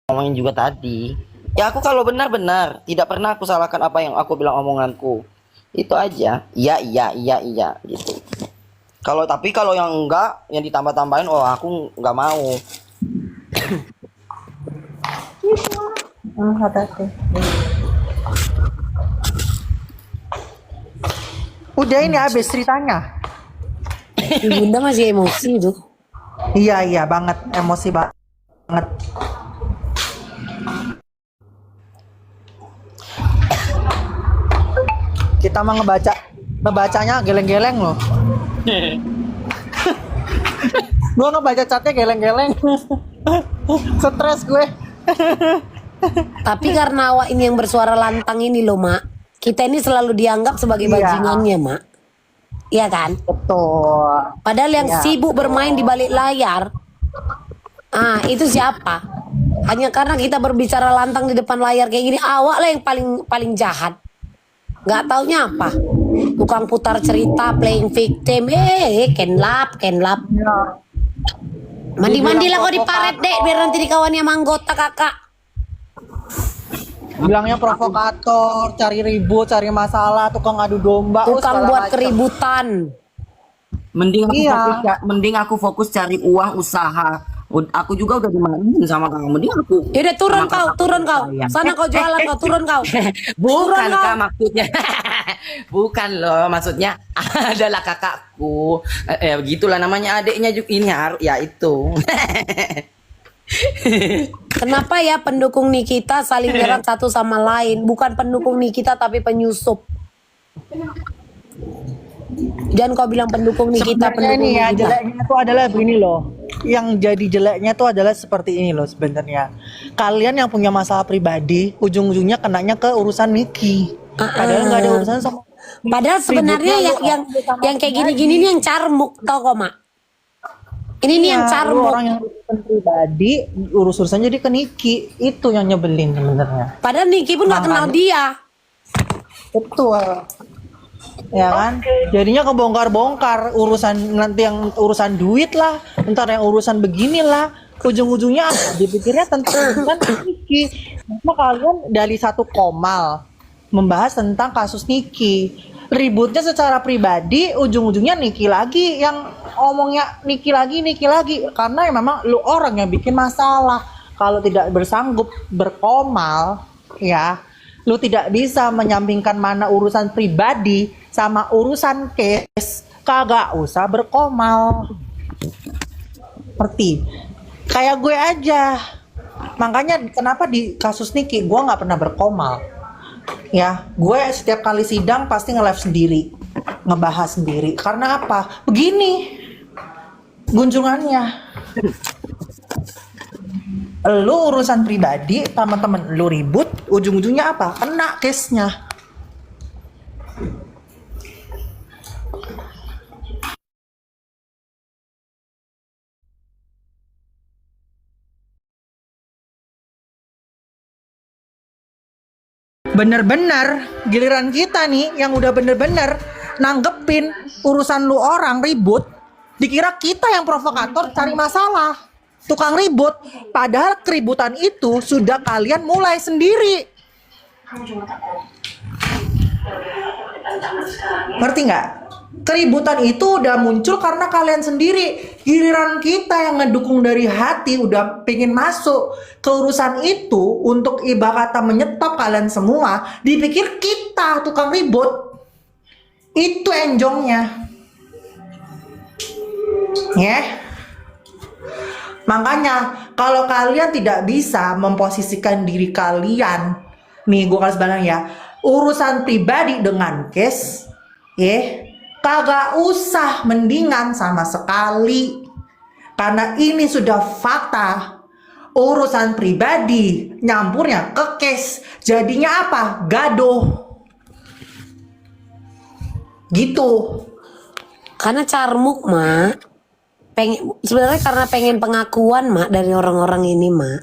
ngomongin juga tadi. Ya aku kalau benar-benar tidak pernah aku salahkan apa yang aku bilang omonganku. Itu aja. Iya, iya, iya, iya gitu. Tapi kalau yang enggak, yang ditambah-tambahin, oh aku nggak mau. Hati-hati. Udah ini habis ceritanya. Bunda masih emosi tuh. Iya banget, emosi banget. Kita mah ngebacanya geleng-geleng loh. Gue ngebaca chatnya geleng-geleng. Stres gue. Tapi karena awak ini yang bersuara lantang ini loh, Mak. Kita ini selalu dianggap sebagai Iya. bajingannya, Mak. Iya kan? Betul. Padahal yang Iya. sibuk bermain di balik layar, itu siapa? Hanya karena kita berbicara lantang di depan layar kayak gini, awak lah yang paling jahat. Gak taunya apa? Tukang putar cerita, playing victim, kenlap. Iya. Mandi-mandi lah kau di Dibilang paret dek, biar nanti dikawani sama anggota kakak. Bilangnya provokator, cari ribut, cari masalah, tukang adu domba, Tukang segala buat macem. keributan. Iya. Mending aku fokus cari uang usaha. Aku juga udah dimainin sama kamu. Mending aku. Yaudah turun sama kau, kakak turun kau. sayang. Sana kau jualan kau, turun kau. Bukan Turun, kak maksudnya. Bukan loh maksudnya adalah kakakku. Begitulah namanya adiknya juga ini harus ya itu. Kenapa ya pendukung Nikita saling nyerang satu sama lain? Bukan pendukung Nikita tapi penyusup. Jangan kau bilang pendukung Nikita, Sebenarnya pendukung ini ya Nikita. jeleknya tuh adalah begini loh. Yang jadi jeleknya tuh adalah seperti ini loh sebenarnya. Kalian yang punya masalah pribadi, ujung-ujungnya kenanya ke urusan Niki. Padahal nggak ada urusan sama. Padahal sebenarnya Ributnya yang kayak gini-gini nih yang carmuk, tau kok Mak? Ini nih yang Lu carmuk. orang yang urusan pribadi, urus-urusan jadi ke Niki. Itu yang nyebelin sebenarnya. Padahal Niki pun nggak kenal dia. Betul. Ya kan? Jadinya kebongkar-bongkar urusan nanti yang urusan duit lah, ntar yang urusan beginilah. Ujung-ujungnya apa? Dipikirnya tentang urusan Niki. Karena kalian dari satu komal membahas tentang kasus Niki. Ributnya secara pribadi, ujung-ujungnya Niki lagi yang ngomongnya Niki lagi. Karena memang lu orang yang bikin masalah. Kalau tidak bersanggup berkomal, ya, lu tidak bisa menyampingkan mana urusan pribadi sama urusan case, kagak usah berkomal. Seperti kayak gue aja. Makanya kenapa di kasus Niki gue nggak pernah berkomal. Ya, gue setiap kali sidang pasti nge-live sendiri, ngebahas sendiri. Karena apa? Begini gunjungannya. Lu urusan pribadi sama temen lu ribut, ujung-ujungnya apa? Kena case-nya. Bener-bener giliran kita nih yang udah bener-bener nanggepin urusan lu orang ribut, dikira kita yang provokator cari masalah, tukang ribut, padahal keributan itu sudah kalian mulai sendiri. Ngerti nggak? Keributan itu udah muncul karena kalian sendiri. Giliran kita yang ngedukung dari hati udah pengen masuk ke urusan itu untuk ibarat kata menyetop kalian semua, dipikir kita tukang ribut. Itu enjongnya. Ya. Makanya kalau kalian tidak bisa memposisikan diri kalian, nih gue kasih bilang ya, urusan pribadi dengan case, ya, kagak usah mendingan sama sekali. Karena ini sudah fakta. Urusan pribadi nyampurnya ke case, jadinya apa? Gaduh. Gitu. Karena carmuk Mak. Sebenarnya karena pengen pengakuan Mak dari orang-orang ini Mak.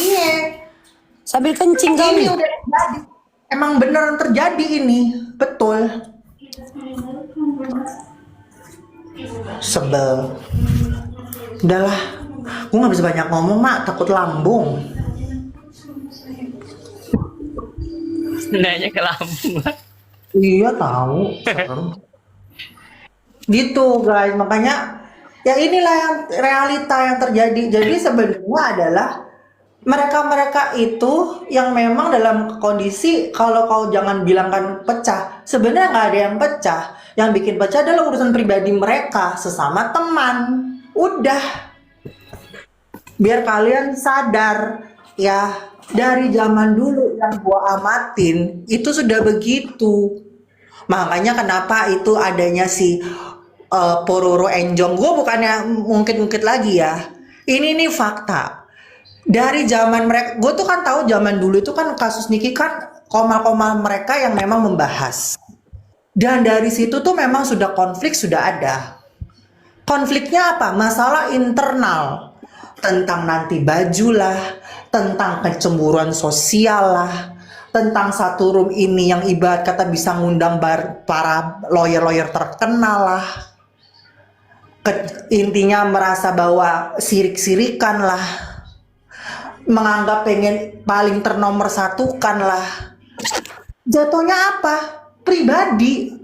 Iya. Sambil kencing kali. Ini udah terjadi. Emang beneran terjadi ini. Betul. Sebel. Udahlah. Gue nggak bisa banyak ngomong mak, takut lambung. Nanya ke lambung. Iya tahu. Serem. Gitu guys, makanya ya inilah yang realita yang terjadi. Jadi sebenarnya adalah mereka-mereka itu yang memang dalam kondisi kalau kau jangan bilangkan pecah, sebenarnya nggak ada yang pecah. Yang bikin pecah adalah urusan pribadi mereka sesama teman. Udah, biar kalian sadar ya, dari zaman dulu yang gua amatin itu sudah begitu. Makanya kenapa itu adanya si Pororo Enjong. Gue bukannya ngungkit-ngungkit lagi ya. Ini nih fakta. Dari zaman mereka, gue tuh kan tahu zaman dulu itu kan kasus Niki kan komal-komal mereka yang memang membahas. Dan dari situ tuh memang sudah konflik sudah ada. Konfliknya apa? Masalah internal. Tentang nanti baju lah, tentang kecemburuan sosial lah, tentang satu room ini yang ibarat kata bisa ngundang para lawyer-lawyer terkenal lah. Intinya merasa bahwa sirik-sirikan lah, menganggap pengen paling ternomor satukan lah. Jatuhnya apa? Pribadi,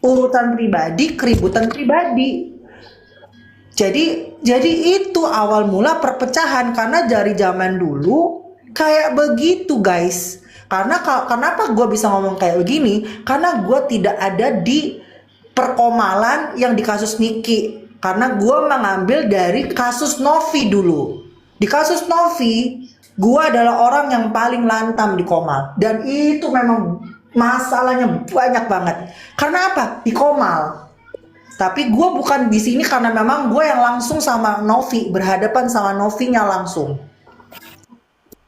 urutan pribadi, keributan pribadi. Jadi itu awal mula perpecahan karena dari zaman dulu kayak begitu guys. Karena kenapa gue bisa ngomong kayak begini? Karena gue tidak ada di perkomalan yang di kasus Niki. Karena gue mengambil dari kasus Novi dulu. Di kasus Novi, gue adalah orang yang paling lantam di Komal. Dan itu memang masalahnya banyak banget. Karena apa? Di Komal. Tapi gue bukan di sini karena memang gue yang langsung sama Novi, berhadapan sama Novinya langsung.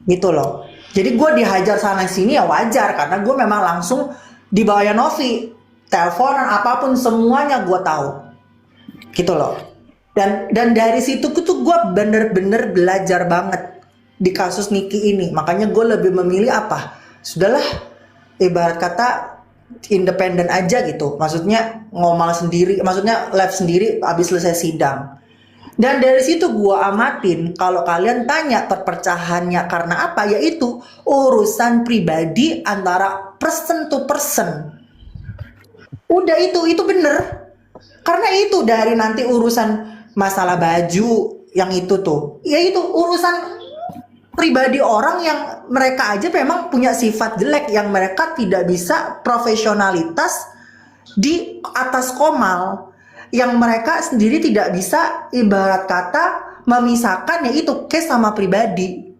Gitu loh. Jadi gue dihajar sana sini ya wajar karena gue memang langsung di bawahnya Novi. Teleponan apapun semuanya gue tahu. Gitu loh. Dan dari situ tuh gue bener-bener belajar banget di kasus Niki ini. Makanya gue lebih memilih apa? Sudahlah, ibarat kata independen aja gitu. Maksudnya ngomal sendiri, maksudnya live sendiri habis selesai sidang. Dan dari situ gue amatin, kalau kalian tanya perpecahannya karena apa, yaitu urusan pribadi antara person to person. Udah itu bener. Karena itu dari nanti urusan masalah baju yang itu tuh, yaitu urusan pribadi orang yang mereka aja memang punya sifat jelek yang mereka tidak bisa profesionalitas di atas Komal, yang mereka sendiri tidak bisa ibarat kata memisahkan yaitu case sama pribadi.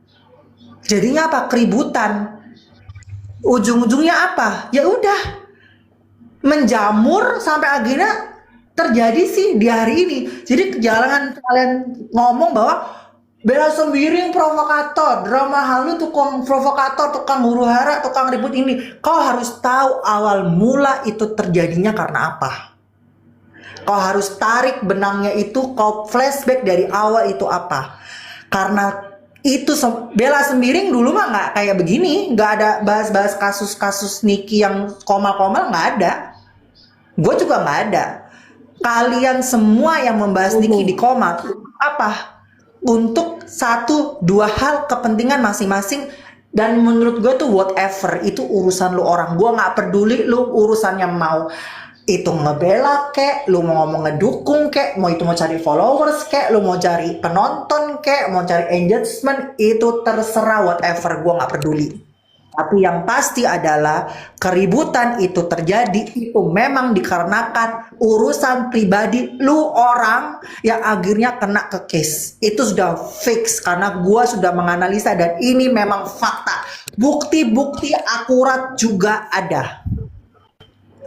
Jadinya apa? Keributan. Ujung-ujungnya apa? Ya udah menjamur sampai akhirnya terjadi sih di hari ini. Jadi jangan kalian ngomong bahwa Bella Sembiring provokator, drama halu tukang provokator, tukang huru hara, tukang ribut ini. Kau harus tahu awal mula itu terjadinya karena apa. Kau harus tarik benangnya itu, kau flashback dari awal itu apa. Karena itu Bella Sembiring dulu mah nggak kayak begini, nggak ada bahas-bahas kasus-kasus Niki yang komal-komal, nggak ada. Gue juga nggak ada. Kalian semua yang membahas Niki di Komal apa? Untuk 1-2 hal kepentingan masing-masing. Dan menurut gue tuh whatever, itu urusan lu orang. Gue gak peduli lu urusannya mau itu ngebela kek, lu mau ngomong ngedukung kek, mau itu mau cari followers kek, lu mau cari penonton kek, mau cari engagement, itu terserah whatever, gue gak peduli. Tapi yang pasti adalah keributan itu terjadi itu memang dikarenakan urusan pribadi lu orang yang akhirnya kena ke case. Itu sudah fix karena gua sudah menganalisa dan ini memang fakta. Bukti-bukti akurat juga ada.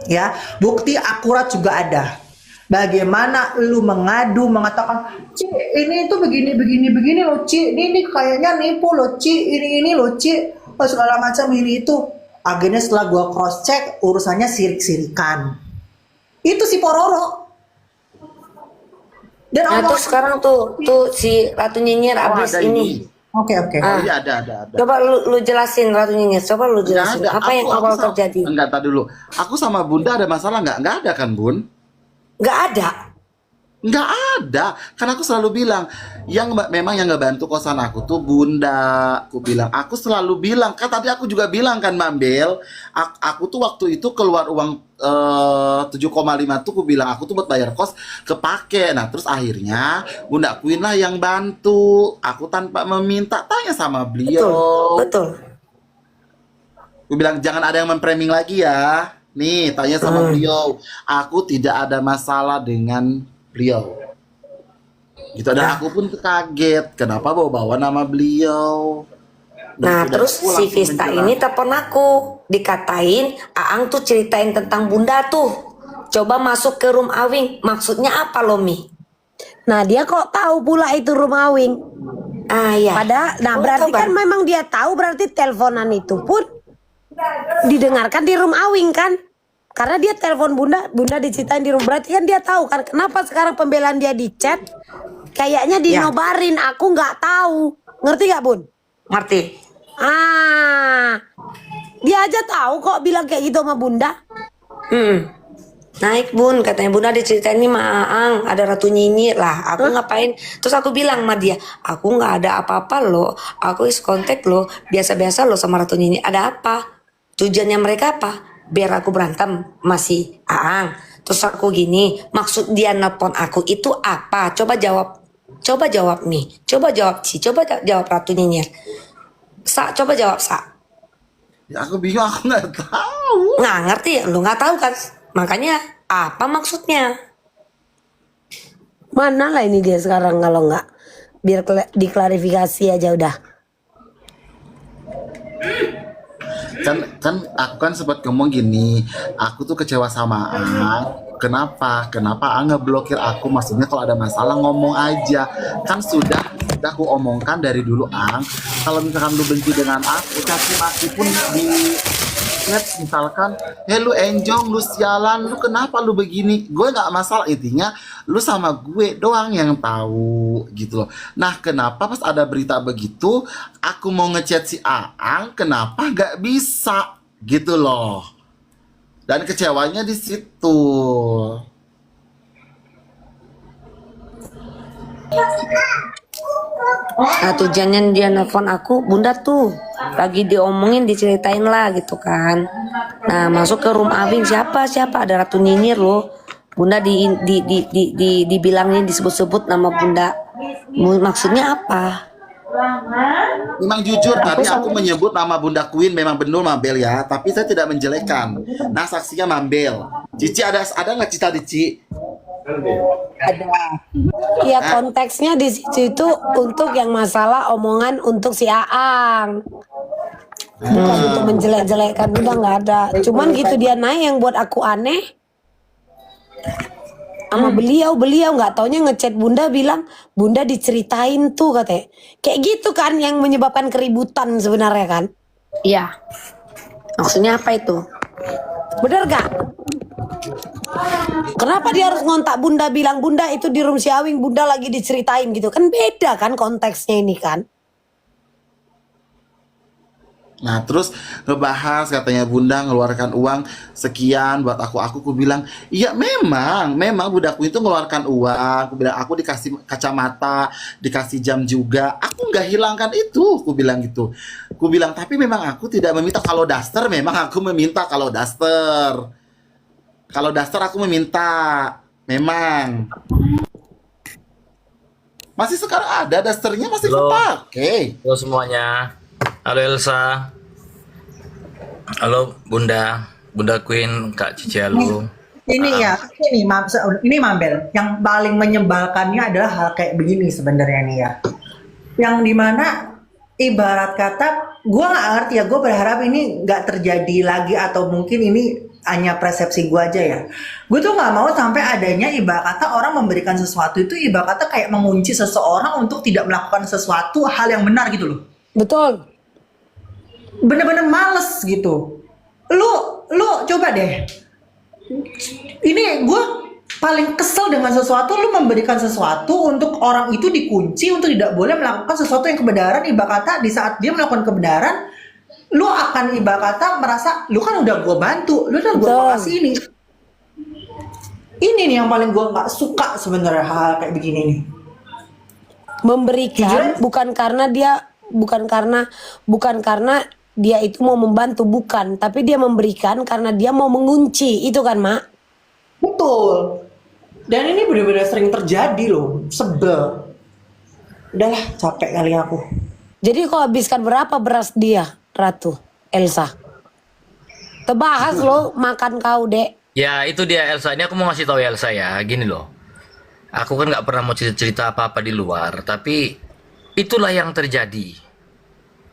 Ya, bukti akurat juga ada. Bagaimana lu mengadu mengatakan, "Ci, ini itu begini loh, Ci. Ini kayaknya nipu loh, Ci. Ini loh, Ci." Segala macam ini itu. Akhirnya setelah gua cross check urusannya sirik-sirikan. Itu si Pororo. Dan Nah, tuh sekarang tuh si Ratu Nyinyir abis ada ini. Oke. Oh iya ada. Coba lu jelasin Ratu Nyinyir. Coba lu jelasin Nggak ada. apa yang awal terjadi. Enggak, tahu dulu. Aku sama Bunda ada masalah nggak? Nggak ada kan, Bun? Nggak ada. Nggak ada, karena aku selalu bilang memang yang ngebantu kosan aku tuh Bunda. Aku bilang, aku selalu bilang kan, tadi aku juga bilang kan Mambel, aku tuh waktu itu keluar uang 7,5 tuh, aku bilang aku tuh buat bayar kos kepake. Nah terus akhirnya Bunda Queen lah yang bantu aku tanpa meminta. Tanya sama beliau. Betul. Aku bilang jangan ada yang memframing lagi ya. Nih tanya sama beliau. Aku tidak ada masalah dengan beliau. Gitu, dan aku pun kaget kenapa bawa-bawa nama beliau. Nah, Udah terus aku si langsung Vista menjelaskan. ini telepon aku, dikatain Aang tuh ceritain tentang Bunda tuh. Coba masuk ke room Awing. Maksudnya apa lo, Mi? Nah, dia kok tahu pula itu room Awing? Ah, iya. Padahal, nah berarti kan memang dia tahu, berarti teleponan itu pun didengarkan di room Awing kan? Karena dia telepon Bunda, Bunda diceritain di room. Berarti kan dia tahu kan kenapa sekarang pembelaan dia di chat kayaknya dinobarin. Aku nggak tahu. Ngerti nggak, Bun? Ngerti. Dia aja tahu kok bilang kayak gitu sama Bunda. Naik Bun, katanya Bunda diceritain nih sama Aang, ada Ratu Nyinyir lah. Aku ngapain? Terus aku bilang sama dia, aku nggak ada apa-apa loh. Aku is kontak loh, biasa-biasa loh sama Ratu Nyinyir. Ada apa? Tujuannya mereka apa? Biar aku berantem masih Aang. Terus aku gini, maksud dia nelpon aku itu apa? Coba jawab nih. Coba jawab sih, coba jawab Ratu Nyinyir. Coba jawab Ya aku bingung, aku nggak tahu. Nggak ngerti ya, lu nggak tahu kan? Makanya apa maksudnya? Mana lah ini dia sekarang kalau nggak biar diklarifikasi aja udah. Kan aku kan sempat ngomong gini, aku tuh kecewa sama Ang. Kenapa Ang ngeblokir aku? Maksudnya kalau ada masalah ngomong aja. Kan sudah aku omongkan dari dulu, Ang, kalau misalkan lu benci dengan aku, caci maki pun di chat misalkan, lu enjong, lu sialan, lu kenapa lu begini, gue nggak masalah. Intinya lu sama gue doang yang tahu gitu loh. Nah kenapa pas ada berita begitu aku mau ngechat si Aang, kenapa nggak bisa gitu loh. Dan kecewanya di situ. Nah tujuannya dia nelfon aku, Bunda tuh lagi diomongin, diceritain lah gitu kan. Nah masuk ke room Awing, siapa ada Ratu Nyinyir loh. Bunda dibilangin, disebut-sebut nama Bunda. Maksudnya apa? Memang jujur tadi aku menyebut nama Bunda Queen memang benar Mabel ya, tapi saya tidak menjelekkan. Nah saksinya Mabel. Cici ada nggak cita Cici? Iya konteksnya di situ itu untuk yang masalah omongan untuk si Aang. Bukan untuk menjelek-jelekkan, udah nggak ada. Cuman gitu dia naik yang buat aku aneh. Sama beliau nggak taunya ngechat Bunda bilang Bunda diceritain tuh katanya. Kayak gitu kan yang menyebabkan keributan sebenarnya kan? Iya. Maksudnya apa itu? Bener gak? Kenapa dia harus ngontak Bunda bilang Bunda itu di room si Awing, Bunda lagi diceritain gitu. Kan beda kan konteksnya ini kan. Nah terus ngebahas katanya Bunda ngeluarkan uang sekian buat aku bilang iya memang Bundaku itu ngeluarkan uang. Aku bilang aku dikasih kacamata, dikasih jam juga, aku nggak hilangkan itu, aku bilang gitu. Aku bilang tapi memang aku tidak meminta. Kalau daster memang aku meminta, kalau daster aku meminta memang. Masih sekarang ada dasternya, masih Halo. kepake. Halo semuanya. Halo Elsa. Halo Bunda Queen, Kak Cici, halo. Ini Mambel, yang paling menyebalkannya adalah hal kayak begini sebenarnya nih ya, yang dimana ibarat kata gue nggak ngerti ya, gue berharap ini nggak terjadi lagi atau mungkin ini hanya persepsi gue aja ya. Gue tuh nggak mau sampai adanya ibarat kata orang memberikan sesuatu itu ibarat kata kayak mengunci seseorang untuk tidak melakukan sesuatu hal yang benar gitu loh. Betul. Bener-bener males gitu. Lu coba deh. Ini gue paling kesel dengan sesuatu, lu memberikan sesuatu untuk orang itu dikunci untuk tidak boleh melakukan sesuatu yang kebenaran. Ibarat kata di saat dia melakukan kebenaran, lu akan ibarat kata merasa lu kan udah gue bantu, lu udah gue kasih ini. Ini nih yang paling gue nggak suka sebenarnya hal kayak begini nih. Memberikan bukan karena dia itu mau membantu, bukan, tapi dia memberikan karena dia mau mengunci, itu kan Mak? Betul. Dan ini benar-benar sering terjadi loh. Sebel. Udahlah, capek kali aku. Jadi kau habiskan berapa beras dia, Ratu Elsa? Terbahas loh makan kau, Dek. Ya itu dia Elsa. Ini aku mau ngasih tahu Elsa ya. Gini loh. Aku kan nggak pernah mau cerita apa-apa di luar. Tapi itulah yang terjadi.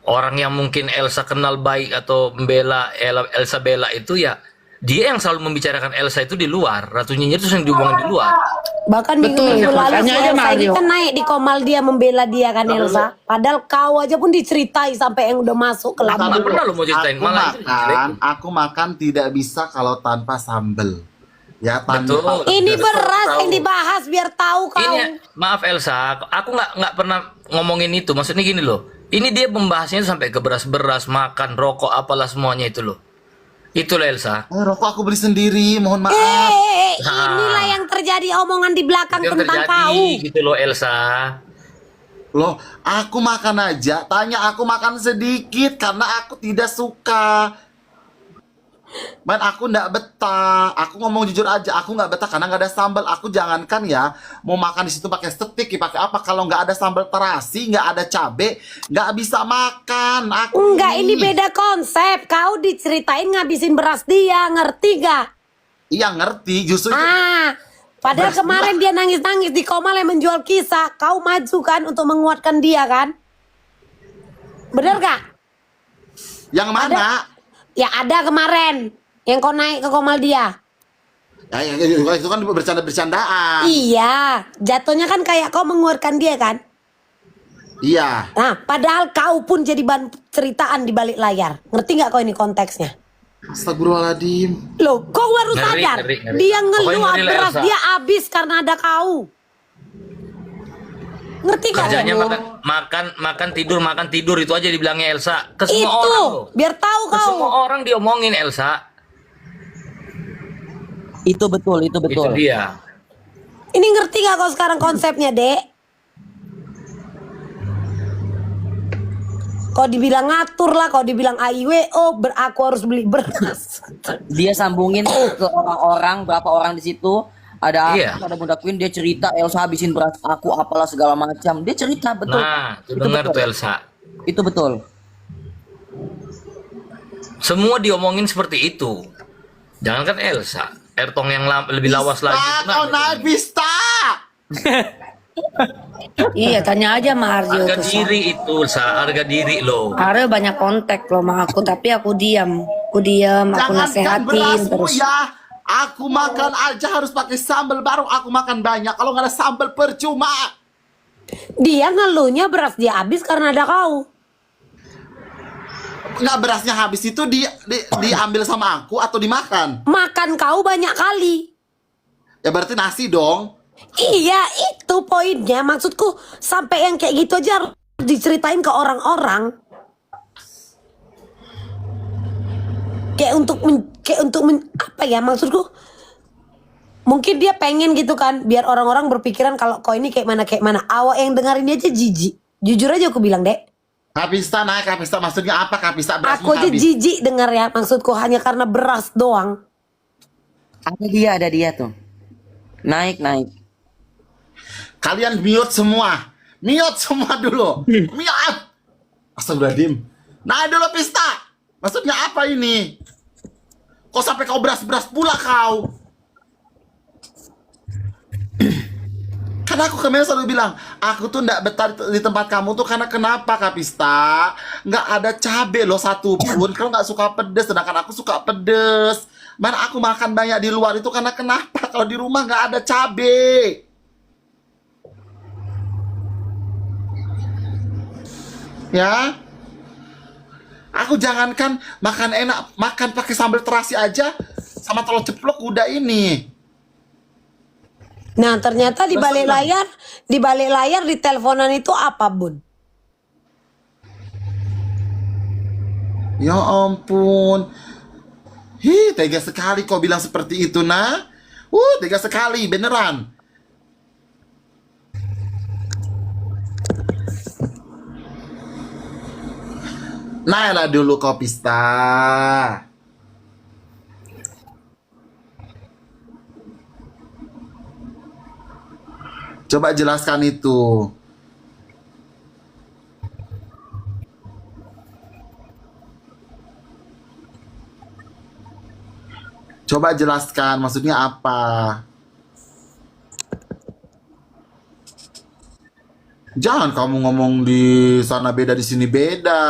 Orang yang mungkin Elsa kenal baik atau membela Elsa bela itu ya. Dia yang selalu membicarakan Elsa itu di luar. Ratu Nyinyir itu yang diomongin di luar. Bahkan minggu-minggu lalu si Elsa ini kan naik di Komal dia membela dia kan Elsa. Padahal kau aja pun diceritai sampai yang udah masuk ke Nggak lambung. pernah lo mau ceritain. Aku makan tidak bisa kalau tanpa sambel. Ya Betul. tanpa. Ini beras yang dibahas biar tahu kau. Ini maaf Elsa, aku nggak pernah ngomongin itu. Maksudnya gini loh. Ini dia membahasnya sampai ke beras-beras, makan, rokok, apalah semuanya itu loh. Itulah Elsa. Rokok aku beli sendiri, mohon maaf. Inilah yang terjadi omongan di belakang Yang tentang terjadi kau. gitu loh Elsa. Loh, aku makan aja. Tanya aku makan sedikit karena aku tidak suka. Man, aku nggak betah. Aku ngomong jujur aja, aku nggak betah karena nggak ada sambal. Aku jangankan ya, mau makan di situ pakai steak, pakai apa? Kalau nggak ada sambal terasi, nggak ada cabe, nggak bisa makan. Aku Enggak, ini beda konsep. Kau diceritain ngabisin beras dia, ngerti gak? Iya ngerti, justru itu. Padahal Beras kemarin dia nangis-nangis di Komal yang menjual kisah. Kau maju kan untuk menguatkan dia kan? Bener gak? Yang mana? Ya ada kemarin yang kau naik ke Komal dia. Ya, itu kan bercanda-bercandaan. Iya, jatuhnya kan kayak kau menguatkan dia kan? Iya. Nah, padahal kau pun jadi bahan ceritaan di balik layar. Ngerti nggak kau ini konteksnya? Astagfirullahaladzim. Loh, kau baru Ngeri, sadar? ngeri, ngeri. Dia ngeluh Pokoknya ngeri lah, beras Elsa. dia habis karena ada kau. Ngerti gak? Kerjanya makan tidur itu aja dibilangnya Elsa. Ke semua Itu, orang loh. biar tahu Ke kau. semua orang diomongin Elsa. Itu betul, itu Itu betul. dia. Ini ngerti gak kau sekarang konsepnya, Dek? Kau dibilang ngatur lah, kau dibilang AIWO, aku harus beli beras. Dia sambungin ke orang-orang, berapa orang di situ. Ada Iya. ada Bunda Queen, dia cerita Elsa habisin beras aku apalah segala macam. Dia cerita betul. Nah, itu dengar betul. tuh Elsa. Itu betul. Semua diomongin seperti itu. Jangankan Elsa, Ertong yang lebih lawas lagi. Kau naik Bista. Iya, tanya aja sama Arjo Harga tuh. diri itu, harga diri loh. Arjo banyak kontak loh sama aku, tapi aku diam. Aku Jangankan nasehatin berasmu terus. ya. Aku makan aja harus pakai sambal, baru aku makan banyak. Kalau nggak ada sambal percuma. Dia ngeluhnya beras dia habis karena ada kau. Nggak, berasnya habis itu diambil sama aku atau dimakan? Makan kau banyak kali. Ya berarti nasi dong. Iya, itu poinnya. Maksudku sampai yang kayak gitu aja harus diceritain ke orang-orang. Apa ya maksudku? Mungkin dia pengen gitu kan, biar orang-orang berpikiran kalau kau ini kayak mana. Awak yang dengerin dia aja jijik. Jujur aja aku bilang, Dek. Kapista naik, kapista maksudnya apa? Kapista berasmu Aku aja habis. jijik denger ya. Maksudku hanya karena beras doang. Ada dia tuh. Naik. Kalian mute semua. Mute semua dulu. Mute. Astagfirullahaladzim. Naik dulu Pista. Maksudnya apa ini? Kok sampai kau beras-beras pula kau? Karena aku kemarin selalu bilang, aku tuh nggak betah di tempat kamu tuh karena kenapa Kapista? Nggak ada cabe loh satupun. Kau nggak suka pedes, sedangkan aku suka pedes. Mana aku makan banyak di luar itu karena kenapa? Kalau di rumah nggak ada cabe. Ya, aku jangankan makan enak, makan pakai sambal terasi aja sama telur ceplok udah ini. Nah, ternyata di balik layar di teleponan itu apa, Bun? Ya ampun. Tega sekali kau bilang seperti itu, nah. Tega sekali, beneran. Naiklah dulu Kopista. Coba jelaskan itu. Coba jelaskan maksudnya apa? Jangan kamu ngomong di sana beda di sini beda.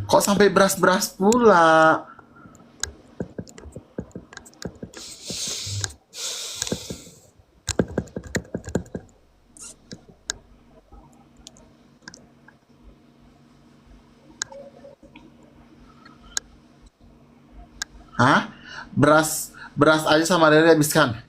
Kok sampai beras-beras pula? Hah? Beras aja sama Rere dihabiskan.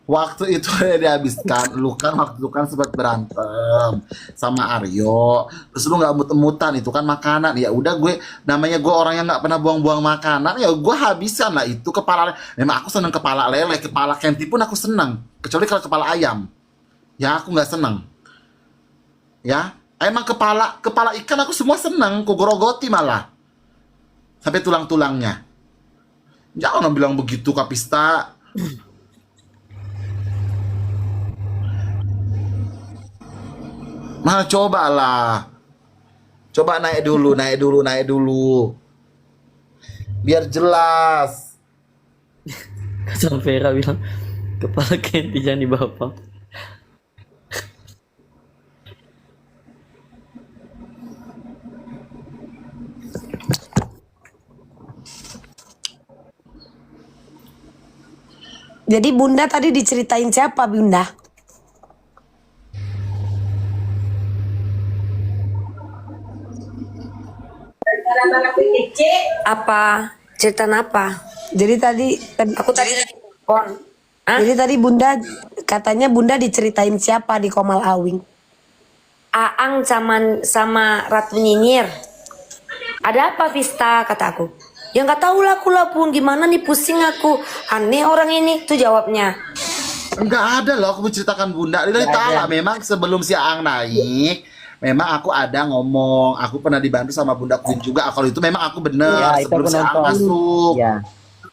Waktu itu Rere dihabiskan. Lu kan waktu itu kan sempat berantem sama Aryo. Terus lu nggak mut-mutan, itu kan makanan. Ya udah, namanya gue orang yang nggak pernah buang-buang makanan. Ya gue habiskan lah itu kepala. Memang aku seneng kepala lele, kepala kenti pun aku seneng. Kecuali kalau kepala ayam. Ya aku nggak seneng. Ya, emang kepala ikan aku semua seneng. Ku gorogoti malah. Sampai tulang-tulangnya. Jangan bilang begitu Kapista. Nah, cobalah. Coba naik dulu. Biar jelas. Kacang Vera bilang kepala Kenti jangan dibawa. Jadi Bunda tadi diceritain siapa Bunda? Apa? Cerita apa? Jadi tadi Aku tadi telepon. Hah? jadi tadi Bunda katanya Bunda diceritain siapa di Komal Awing? Aang sama Ratu Nyinyir. Ada apa Vista, kata aku. Ya nggak tahu lah aku lah pun, gimana nih, pusing aku. Aneh orang ini, tuh jawabnya. Enggak ada loh aku menceritakan Bunda. Dari tahu memang sebelum si Aang naik, memang aku ada ngomong. Aku pernah dibantu sama Bunda Queen juga. Kalau itu memang aku bener Iya, itu sebelum aku si Aang nonton. masuk. Iya.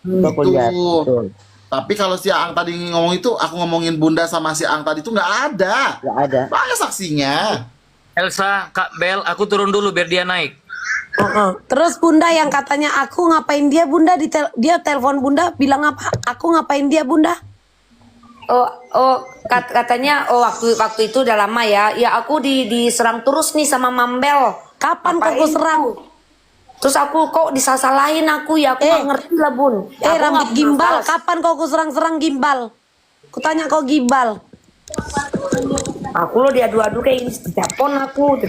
Itu aku lihat, betul. Tapi kalau si Aang tadi ngomong itu, aku ngomongin Bunda sama si Aang tadi itu nggak ada. Nggak ada. Banyak saksinya. Elsa, Kak Bel, aku turun dulu biar dia naik. Terus Bunda yang katanya aku ngapain dia Bunda dia telepon Bunda bilang apa? Aku ngapain dia Bunda? Katanya waktu itu udah lama ya. Ya aku diserang terus nih sama Mambel. Kapan Ngapain kau serang? tuh? Terus aku kok disasalahin aku ya, aku nggak ngerti lah Bun. Ya, aku Rambut nggak gimbal, masalah. kapan kau serang gimbal? Kutanya kau gimbal. Aku lo diadu-adu kayak ini, ditelepon aku.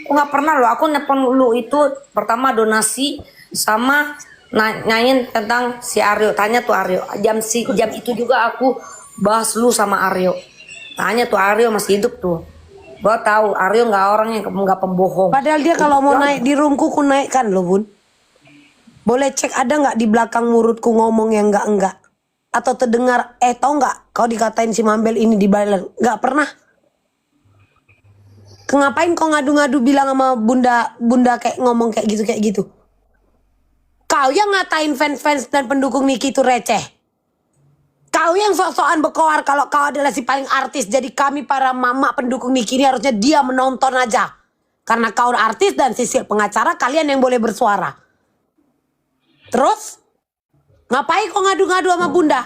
Aku nggak pernah loh, aku nelpon lu itu pertama donasi sama nanyain tentang si Aryo. Tanya tuh Aryo, jam itu juga aku bahas lu sama Aryo. Tanya tuh Aryo masih hidup tuh. Gua tahu Aryo nggak orang yang nggak pembohong. Padahal dia kalau mau naik di roomku ku naikkan loh Bun. Boleh cek ada nggak di belakang murutku ngomong yang enggak? Atau terdengar, tau nggak kau dikatain si Mambel ini di bailer? Nggak pernah. Ngapain kau ngadu-ngadu bilang sama bunda kayak ngomong kayak gitu? Kau yang ngatain fans dan pendukung Niki itu receh. Kau yang sok-sokan berkoar kalau kau adalah si paling artis. Jadi kami para mama pendukung Niki ini harusnya dia menonton aja. Karena kau artis dan Sisil pengacara, kalian yang boleh bersuara. Terus ngapain kau ngadu-ngadu sama Bunda?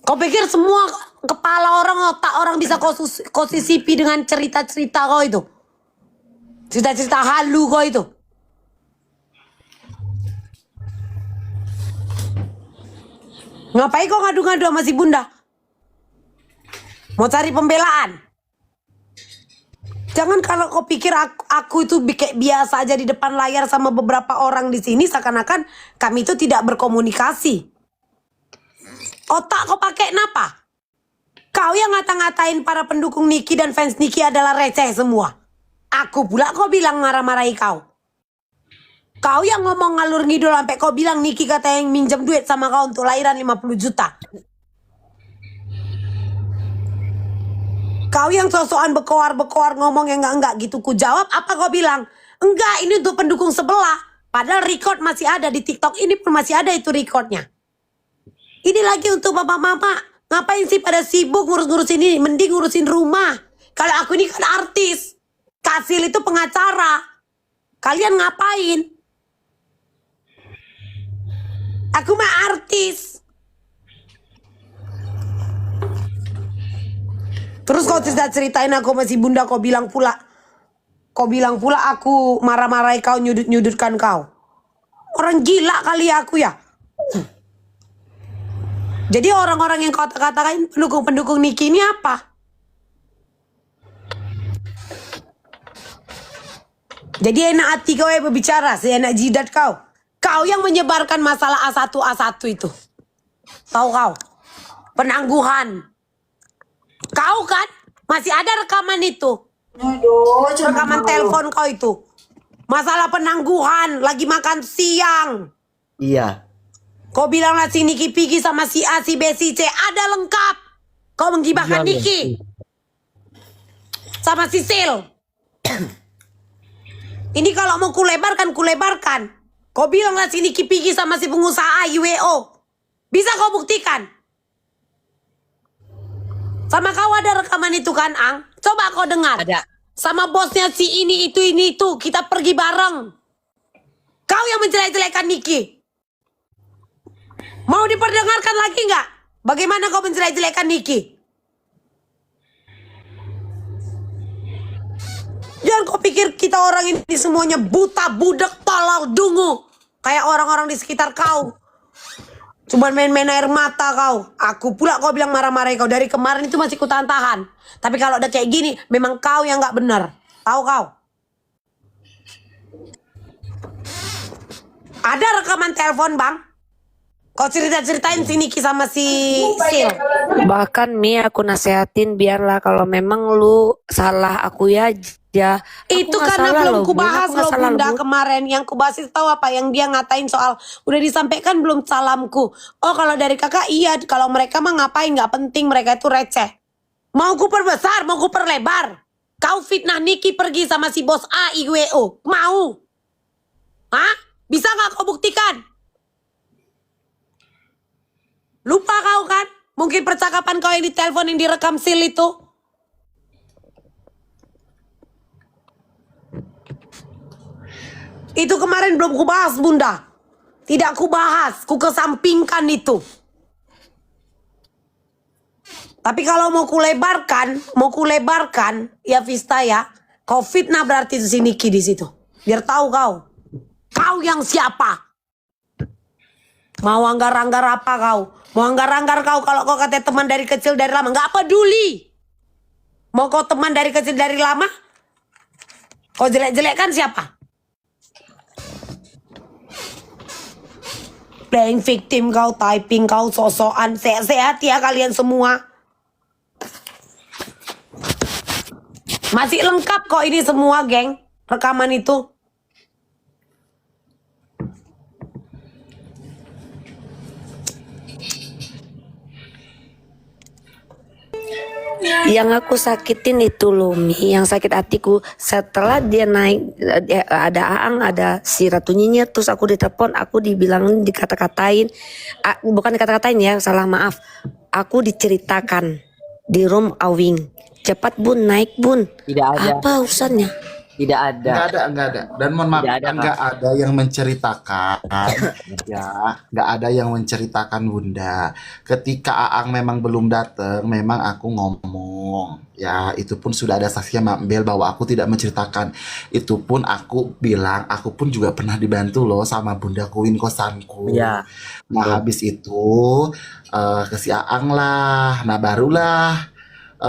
Kau pikir semua kepala orang, otak orang bisa kau sisipi dengan cerita-cerita kau itu? Cerita-cerita halu kau itu? Ngapain kau ngadu-ngadu sama si Bunda? Mau cari pembelaan? Jangan kalau kau pikir aku itu kayak biasa aja di depan layar sama beberapa orang di sini, seakan-akan kami itu tidak berkomunikasi. Otak kau pakai kenapa? Kau yang ngata-ngatain para pendukung Niki dan fans Niki adalah receh semua. Aku pula kau bilang marah-marahi kau. Kau yang ngomong ngalur ngidul sampai kau bilang Niki kata yang minjem duit sama kau untuk lahiran 50 juta. Kau yang sosokan bekoar-bekoar ngomong yang enggak gitu. Ku jawab apa kau bilang? Enggak, ini untuk pendukung sebelah. Padahal record masih ada di TikTok ini pun masih ada itu recordnya. Ini lagi untuk bapak-mama. Ngapain sih pada sibuk ngurus-ngurus ini? Mending ngurusin rumah. Kalau aku ini kan artis. Kasil itu pengacara. Kalian ngapain? Aku mah artis. Terus kau tidak ceritain aku masih bunda, kau bilang pula aku marah-marahi kau, nyudut-nyudutkan kau. Orang gila kali aku ya. Jadi orang-orang yang kau katakan pendukung-pendukung Niki ini apa? Jadi enak hati kau yang berbicara, seenak jidat kau. Kau yang menyebarkan masalah A1 itu. Tahu kau? Penangguhan. Kau kan masih ada rekaman itu. Rekaman telepon kau itu. Masalah penangguhan, lagi makan siang. Iya. Kau bilang lah si Niki Pigi sama si A, si B, si C. Ada lengkap. Kau menggibahkan Niki. Sama si Sil. Ini kalau mau kulebarkan. Kau bilang lah si Niki Pigi sama si pengusaha IWO. Bisa kau buktikan? Sama kau ada rekaman itu kan, Ang? Coba kau dengar. Ada. Sama bosnya si ini itu. Kita pergi bareng. Kau yang menjelek-jelekan Niki. Mau diperdengarkan lagi nggak? Bagaimana kau menjelek-jelekan Niki? Jangan kau pikir kita orang ini semuanya buta, budak, tolol, dungu. Kayak orang-orang di sekitar kau. Cuman main-main air mata kau. Aku pula kau bilang marah-marahin kau. Dari kemarin itu masih kutahan-tahan. Tapi kalau udah kayak gini, memang kau yang nggak benar. Tahu kau? Ada rekaman telepon, Bang. Kau cerita-ceritain si Niki sama si Sil. Bahkan Mi aku nasehatin biarlah kalau memang lu salah aku ya. Itu karena belum kubahas loh bunda kemarin. Yang kubahas itu tahu apa? Yang dia ngatain soal udah disampaikan belum salamku. Oh kalau dari kakak iya. Kalau mereka mah ngapain, gak penting, mereka itu receh. Mau ku perbesar, mau ku perlebar. Kau fitnah Niki pergi sama si bos A IWO. Mau? Hah? Bisa gak kau buktikan? Lupa kau kan? Mungkin percakapan kau yang ditelepon yang direkam Sil itu. Itu kemarin belum kubahas bunda. Tidak kubahas, ku kesampingkan itu. Tapi kalau mau kulebarkan, ya Vista ya, kau fitnah berarti itu si Niki di situ. Biar tahu kau. Kau yang siapa? Mau anggar-anggar apa kau? Mau anggar-anggar kau kalau kau kata teman dari kecil dari lama. Nggak peduli. Mau kau teman dari kecil dari lama? Kau jelek-jelekkan siapa? Playing victim kau, typing kau, sosokan. Sehat-sehat ya kalian semua. Masih lengkap kok ini semua, geng. Rekaman itu. Yang aku sakitin itu loh Mi, yang sakit hatiku setelah dia naik, ada Aang, ada si Ratu Nyinyir, terus aku ditelepon, aku dibilangin, dikata-katain, bukan dikata-katain ya, salah maaf, aku diceritakan di room Awing, cepat bun, naik bun. Tidak ada. Apa urusannya? Tidak ada. Enggak ada. Dan mohon maaf, Tidak ada, enggak ada yang menceritakan. Ya, enggak ada yang menceritakan Bunda. Ketika Aang memang belum datang, memang aku ngomong. Ya, itu pun sudah ada saksinya Mak Bel bahwa aku tidak menceritakan. Itu pun aku bilang, aku pun juga pernah dibantu loh sama Bunda Queen kosanku. Iya. Nah, habis itu ke si Aang lah. Nah, barulah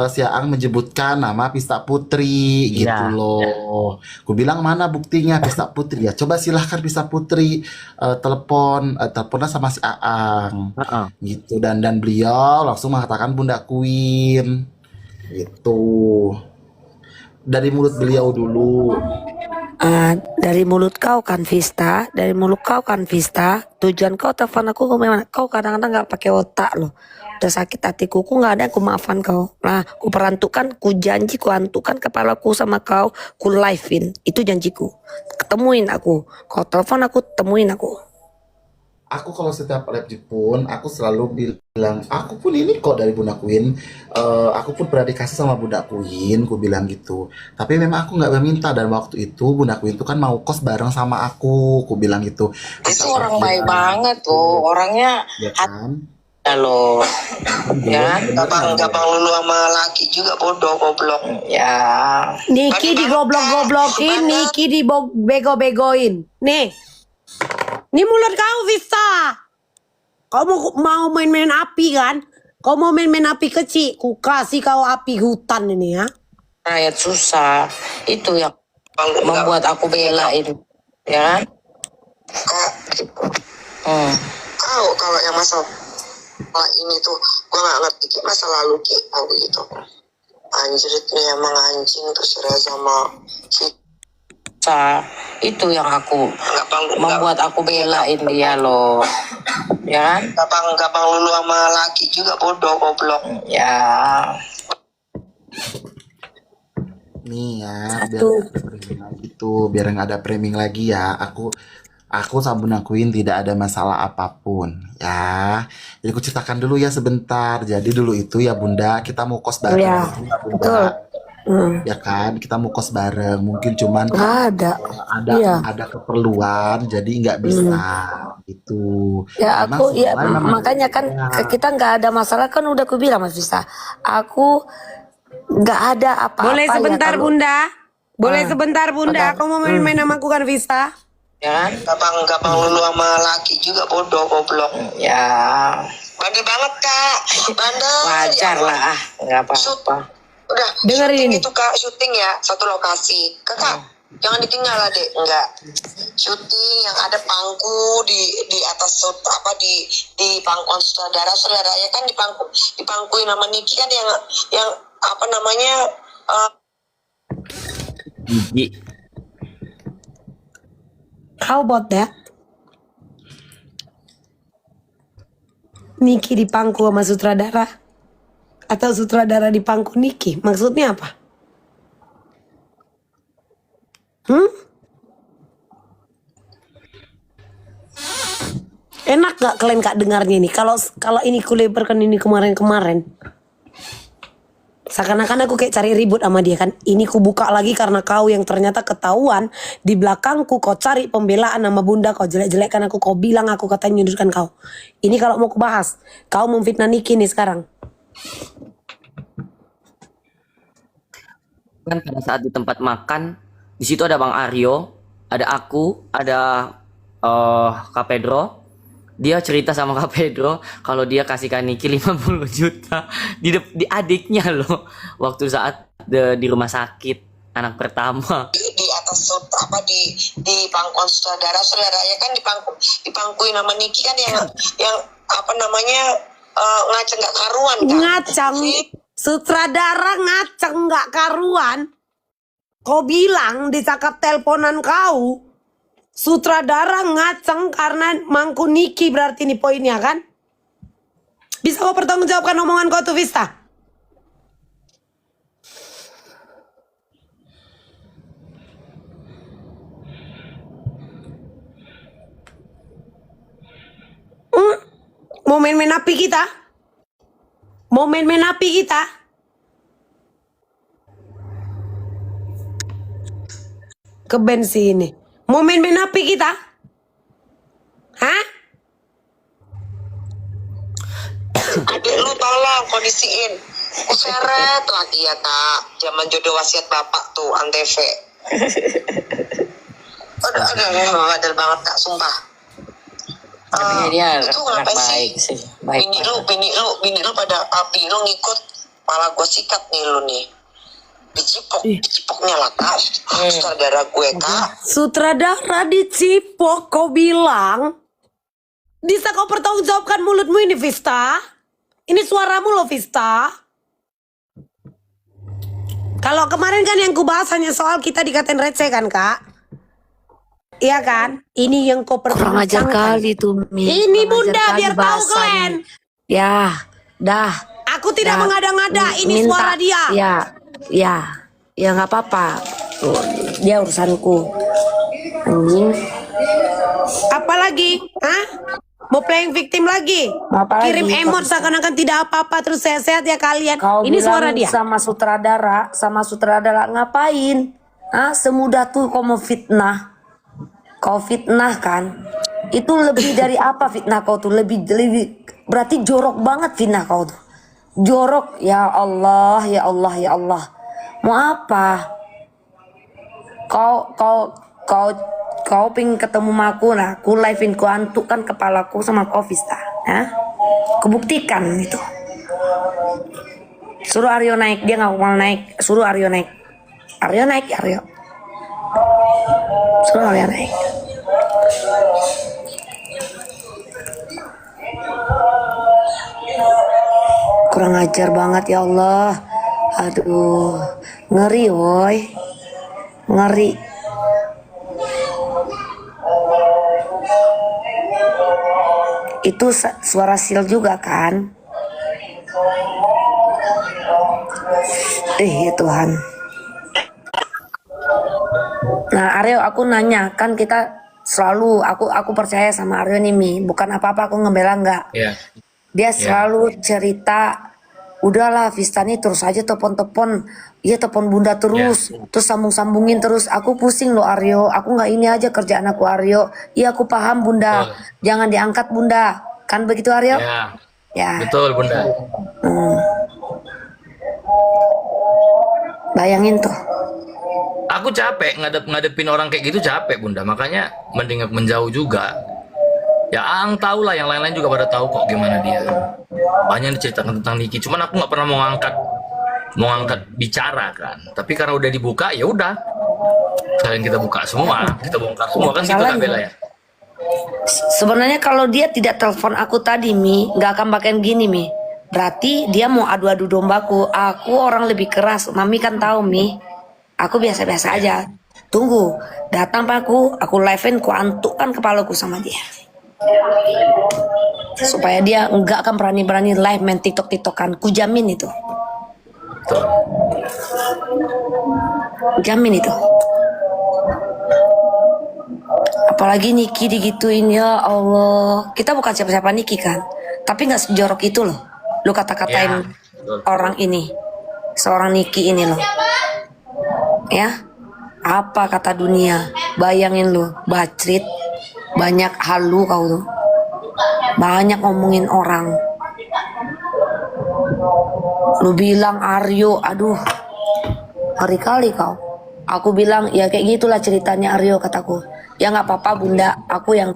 si Aang menyebutkan nama Pista Putri gitu Iya. loh. Ku bilang mana buktinya Pista Putri ya? Coba silahkan Pista Putri teleponnya sama si Aang Heeh. gitu, dan beliau langsung mengatakan Bunda Queen gitu. dari mulut beliau dulu. Dari mulut kau kan Vista, dari mulut kau kan Vista. Tujuan kau telepon aku memang kau kadang-kadang nggak pakai otak loh. Udah sakit hatiku, ku nggak ada aku maafan kau. Nah, ku perantukan, ku janji, ku hantukan kepalaku sama kau, ku live-in. Itu janjiku. Ketemuin aku. Kau telepon aku, temuin aku. Aku kalau setiap live pun aku selalu bilang aku pun ini kok dari Bunda Queen. Aku pun pernah dikasih sama Bunda Queen, ku bilang gitu. Tapi memang aku nggak meminta, dan waktu itu Bunda Queen tuh kan mau kos bareng sama aku bilang gitu. Itu orang baik banget tuh, orangnya Ya kan? ada loh. Ya, Gampang lulu sama laki juga bodoh goblok. Ya. Niki digoblok-goblokin, Niki dibego-begoin. Nih mulut kau Vista. Kau mau main-main api kan? Kau mau main-main api kecil, ku kasih kau api hutan ini ya. rakyat susah. Itu yang membuat aku belain. Ya. Tahu kalau yang masalah ini tuh gua nggak ngerti Ki, masa lalu Ki tahu gitu. Anjir itu emang anjing tuh si Reza sama si Itu yang aku membuat aku belain dia loh. Ya. gampang lulu sama laki juga bodoh goblok. Ya. Nih ya, Satu. biar nggak ada framing lagi tuh, biar nggak ada framing lagi ya. Aku sama Bunda Queen tidak ada masalah apapun ya. Jadi aku ceritakan dulu ya sebentar. Jadi dulu itu ya Bunda, kita mau kos bareng. Iya, Ya, Bunda. betul. Ya kan, kita mau kos bareng. Mungkin cuman Nggak ada. Iya. ada keperluan, jadi nggak bisa gitu. Ya Karena aku ya sebenarnya memang makanya kan ya, kita nggak ada masalah kan udah aku bilang Mas Vista. Aku nggak ada apa-apa. Boleh ya sebentar kalau- Bunda? Boleh sebentar Bunda? Ada. Kau mau main-main sama aku kan Vista? Ya, gampang lulu sama laki juga bodoh goblok. Ya. Bandel banget Kak, bandel. Wajar Ya, lah, nggak apa-apa. Udah, Dengerin syuting ini. itu Kak, syuting ya, satu lokasi. Kakak, jangan ditinggal lah Dek, enggak. Syuting yang ada pangku di atas di pangkuan saudara ya kan dipangkuin sama Niki kan yang apa namanya Gigi. How about that? Niki dipangku sama sutradara? Atau sutradara dipangku Niki? Maksudnya apa? Enak gak kalian Kak dengarnya ini? Kalau ini kulebarkan ini kemarin-kemarin. Seakan-akan aku kayak cari ribut sama dia kan. Ini ku buka lagi karena kau yang ternyata ketahuan di belakangku kau cari pembelaan sama Bunda, kau jelek-jelekkan aku, kau bilang aku katanya nyudutkan kau. Ini kalau mau kubahas, kau memfitnah Niki nih sekarang. Kan pada saat di tempat makan, di situ ada Bang Aryo, ada aku, ada Kak Pedro. Dia cerita sama Kak Pedro kalau dia kasihkan Niki 50 juta di adiknya loh, waktu saat di rumah sakit anak pertama. di atas di pangkuan saudara ya kan dipangkuin sama Niki kan yang apa namanya ngaceng gak karuan kan. Ngacang, sutradara ngacang gak karuan. Kau bilang di cakap teleponan kau, sutradara ngaceng karena mangku Niki, berarti ini poinnya kan? Bisa kau pertanggungjawabkan omongan kau tuh Vista? Mau main-main api kita? Mau main-main api kita? Ke bensin ini. Mau main-main api kita? Hah? Adik lu tolong kondisiin. Seret lagi ya Kak. Zaman jodoh wasiat bapak tuh Antv. Aduh, badal banget Kak, sumpah. Tapi dia itu anak ngapain baik sih. Baik. Bini lu pada api lu ngikut, malah gue sikat nih lu nih. Dicipoknya lah Kak, saudara gue Kak. Sutradara dicipok kau bilang. Bisa kau pertanggungjawabkan mulutmu ini Vista? Ini suaramu loh Vista. Kalau kemarin kan yang kubahas hanya soal kita dikatain receh kan kak? Iya kan? Ini yang kau Kurang ajar perbincangkan. kali tuh Mi. Ini Kurang bunda ajar kali biar tahu bahasanya. kalian. Ya, dah. Aku tidak Ya, mengada-ngada. Ini minta. suara dia. Ya nggak apa-apa. Tuh, dia urusanku. Anjing. Apalagi? Hah? Mau playing victim lagi? Apalagi? Kirim emot seakan-akan tidak apa-apa terus sehat-sehat ya kalian. Kau Ini bilang suara dia. sama sutradara ngapain? Ah, semudah tuh kau mau fitnah. Kau fitnah kan? Itu lebih dari apa fitnah kau tuh? Lebih berarti jorok banget fitnah kau tuh. Jorok, ya Allah, ya Allah, ya Allah. Mau apa? Kau pengen ketemu sama aku lah. Ku live-in, ku antukkan kepalaku sama kau Vista. Ya? Kubuktikan itu. Suruh Aryo naik, dia nggak mau naik. Suruh Aryo naik. Aryo naik, Aryo. Suruh Aryo naik. Kurang ajar banget ya Allah. Aduh, ngeri woi. Ngeri. Itu suara sil juga kan? Ya Tuhan. Nah Aryo, aku nanya, kan kita selalu, aku percaya sama Aryo nih Mi, bukan apa-apa aku ngebela nggak. Ya. Dia selalu cerita, udahlah Vista nih terus aja telepon-telepon, iya telepon bunda terus, terus sambung-sambungin terus. Aku pusing loh Aryo, aku nggak ini aja kerjaan aku Aryo. Iya aku paham bunda, jangan diangkat bunda, kan begitu Aryo? Ya. Ya. Betul bunda. Bayangin tuh. Aku capek ngadepin orang kayak gitu, capek bunda. Makanya mending menjauh juga. Ya Ang tahu lah, yang lain-lain juga pada tahu kok gimana dia. Banyak diceritakan tentang Niki, cuman aku nggak pernah mau ngangkat bicara kan. Tapi karena udah dibuka, ya udah. Kalian kita buka semua, kita bongkar semua kan gitu kan Bella ya. Sebenarnya kalau dia tidak telepon aku tadi Mi, nggak akan pakai gini Mi. Berarti dia mau adu-adu dombaku. Aku orang lebih keras, Mami kan tahu Mi. Aku biasa-biasa aja. Tunggu, datang pak aku live-in, ku antukkan kepalaku sama dia. Supaya dia nggak akan berani-berani live main TikTok-TikTokan. Ku jamin itu. Jamin itu. Apalagi Niki digituin, ya Allah. Kita bukan siapa-siapa Niki kan, tapi nggak sejorok itu loh. Lu kata-katain orang ini, seorang Niki ini loh. Ya, apa kata dunia? Bayangin lu, bacrit, banyak halu kau tuh, banyak ngomongin orang. Lu bilang Aryo, aduh, hari kali kau. Aku bilang ya kayak gitulah ceritanya Aryo, kataku. Ya nggak apa-apa bunda, aku yang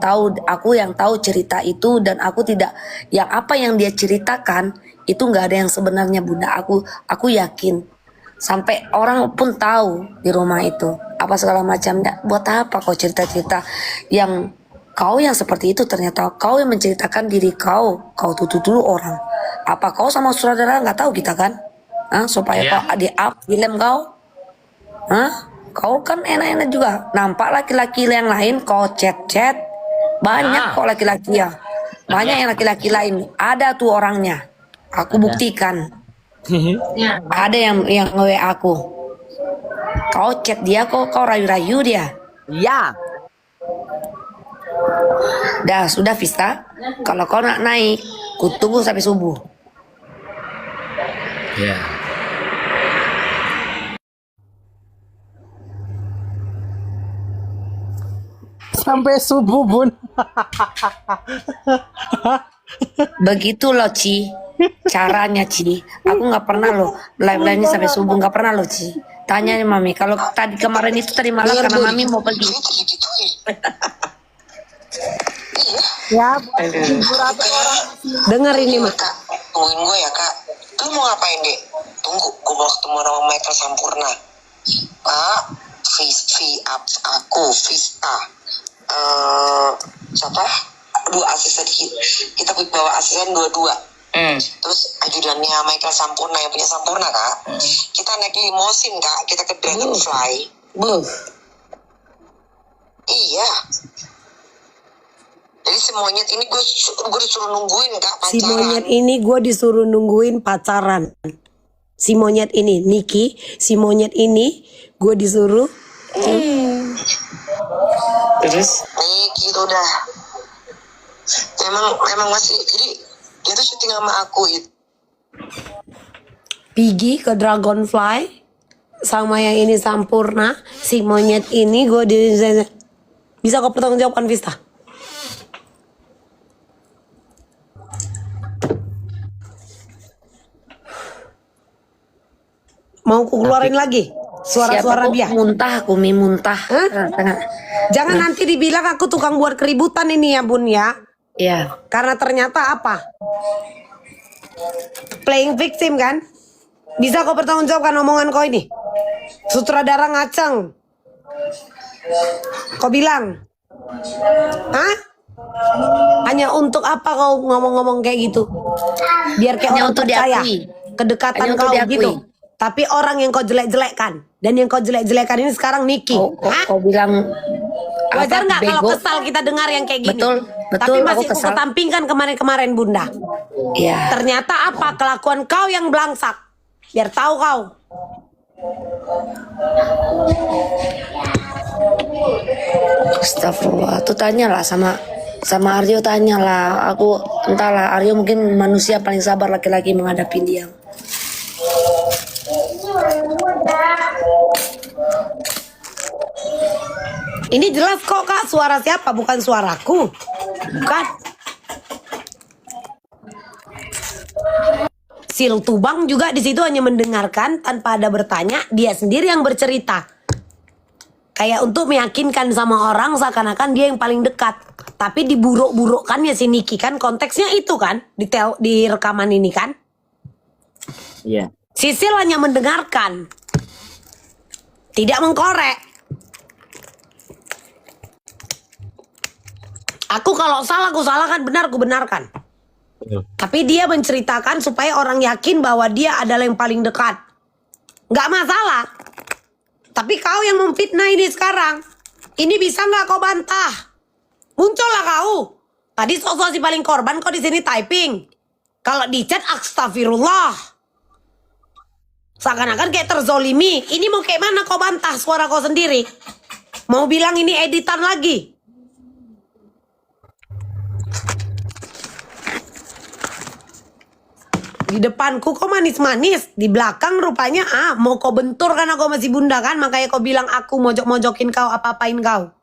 tahu cerita itu, dan aku tidak, yang apa yang dia ceritakan itu nggak ada yang sebenarnya bunda. Aku yakin. Sampai orang pun tahu di rumah itu apa segala macamnya. Buat apa kau cerita-cerita yang kau yang seperti itu, ternyata kau yang menceritakan diri kau tutup dulu orang. Apa kau sama saudara nggak tahu kita kan? Supaya kau di-up film kau? Kau kan enak-enak juga. Nampak laki-laki yang lain kau chat-chat. Banyak kok laki-laki ya. Banyak yang laki-laki lain. Ada tuh orangnya. Aku buktikan. Ada yang nge-WA aku. Kau chat dia, kau rayu-rayu dia. Iya. Dah sudah Vista. Kalau kau nak naik, ku tunggu sampai subuh. Ya. Sampai subuh bun. Begitu loh Ci. Caranya Ci. Aku nggak pernah loh live ini sampai subuh, nggak pernah loh Ci. Tanya nih Mami. Kalau tadi kemarin itu tadi malam karena Mami mau pergi. Ya, Dengar ini mah. Kak, tungguin gue ya kak. Lu mau ngapain deh? Tunggu, gue mau ketemu sama Michael Sampurna. Pak, aku, Vista. Siapa? Dua asisten kita bawa asisten dua-dua. Terus ajudannya Michael Sampurna yang punya Sampurna kak, kita naik limosin kak, kita ke Dragonfly. Iya. Jadi si monyet ini gue disuruh nungguin kak pacaran. Si monyet ini gue disuruh nungguin pacaran. Si monyet ini Niki, si monyet ini gue disuruh. Terus Niki itu udah memang masih, jadi dia tuh syuting sama aku itu. Pergi ke Dragonfly sama yang ini Sampurna, si monyet ini gue di. Bisa kau pertanggungjawabkan Vista? Mau ku keluarin lagi suara-suara dia? Muntah, Kumi muntah. Jangan nanti dibilang aku tukang buat keributan ini ya Bun ya. Iya. Karena ternyata apa? Playing victim kan? Bisa kau pertanggungjawabkan omongan kau ini? Sutradara ngaceng. Kau bilang, hah? Hanya untuk apa kau ngomong-ngomong kayak gitu? Biar kayak Hanya orang untuk percaya diakui. kedekatan Hanya untuk kau diakui. gitu. Tapi orang yang kau jelek-jelekkan, dan yang kau jelek-jelekkan ini sekarang Niki. Hah? Kau bilang Wajar apa, nggak kalau bego? kesal kita dengar yang kayak gini? Betul, Tapi betul, masih aku aku kesal. ketampingkan kemarin-kemarin Bunda. Iya. Ternyata apa kelakuan kau yang belangsak? Biar tahu kau. Astagfirullah. Tuh tanyalah sama Aryo, tanyalah. Aku entahlah, Aryo mungkin manusia paling sabar laki-laki menghadapi dia. Ini jelas kok Kak, suara siapa? Bukan suaraku. Bukan. Sil Tubang juga di situ hanya mendengarkan tanpa ada bertanya, dia sendiri yang bercerita. Kayak untuk meyakinkan sama orang seakan-akan dia yang paling dekat. Tapi diburuk-burukkannya si Niki kan, konteksnya itu kan di rekaman ini kan. Iya. Sisil hanya mendengarkan. Tidak mengkorek. Aku kalau salah, aku salahkan, benar, aku benarkan. Tapi dia menceritakan supaya orang yakin bahwa dia adalah yang paling dekat. Nggak masalah. Tapi kau yang memfitnah ini sekarang. Ini bisa nggak kau bantah? Muncullah kau. Tadi sosok si paling korban, kau di sini typing. Kalau di chat, astagfirullah. Seakan-akan kayak terzolimi. Ini mau kayak mana kau bantah suara kau sendiri? Mau bilang ini editan lagi? Di depanku kok manis-manis, di belakang rupanya mau kau bentur kan aku masih Bunda kan, makanya kau bilang aku mojok-mojokin kau, apa-apain kau.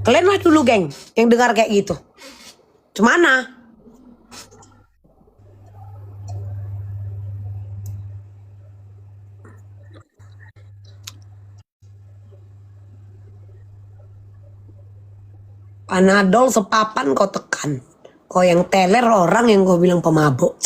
Kalian lah dulu geng yang dengar kayak gitu. Cemana? Panadol sepapan kau tekan. Kau yang teler orang yang gue bilang pemabuk.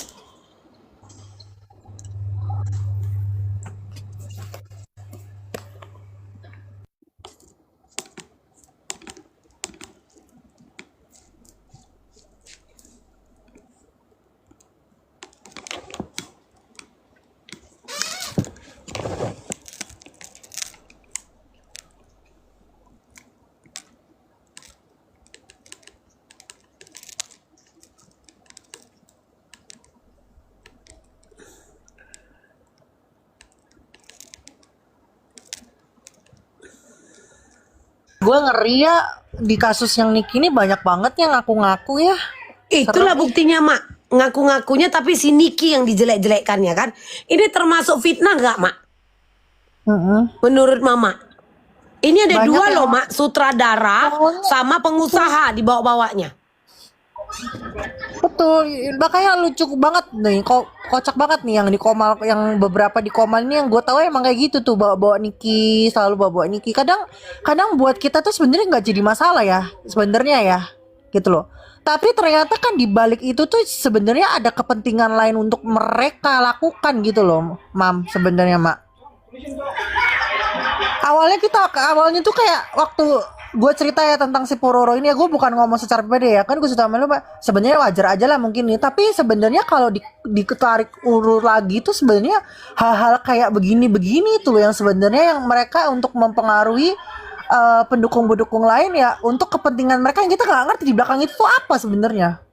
Gue ngeri ya di kasus yang Niki ini banyak banget yang ngaku-ngaku ya. Itulah buktinya Mak. Ngaku-ngakunya tapi si Niki yang dijelek-jelekkannya kan. Ini termasuk fitnah gak Mak? Menurut Mama. Ini ada Banyak dua yang- loh Mak. Sutradara sama pengusaha di bawah-bawahnya. Betul, makanya lucu banget nih, kocak banget nih yang di Komal, yang beberapa di Komal ini yang gue tahu emang kayak gitu tuh, bawa-bawa Niki, selalu bawa Niki. Kadang buat kita tuh sebenarnya nggak jadi masalah ya, sebenarnya ya, gitu loh. Tapi ternyata kan di balik itu tuh sebenarnya ada kepentingan lain untuk mereka lakukan gitu loh, Mam, sebenarnya Mak. Awalnya tuh kayak waktu gue cerita ya tentang si Pororo ini ya, gue bukan ngomong secara pribadi ya, kan gue sudah malu Pak. Sebenarnya wajar aja lah mungkin nih, tapi sebenarnya kalau ditarik urut lagi tuh sebenarnya hal-hal kayak begini-begini tuh loh yang sebenarnya yang mereka untuk mempengaruhi pendukung-pendukung lain ya untuk kepentingan mereka yang kita nggak ngerti di belakang itu tuh apa sebenarnya.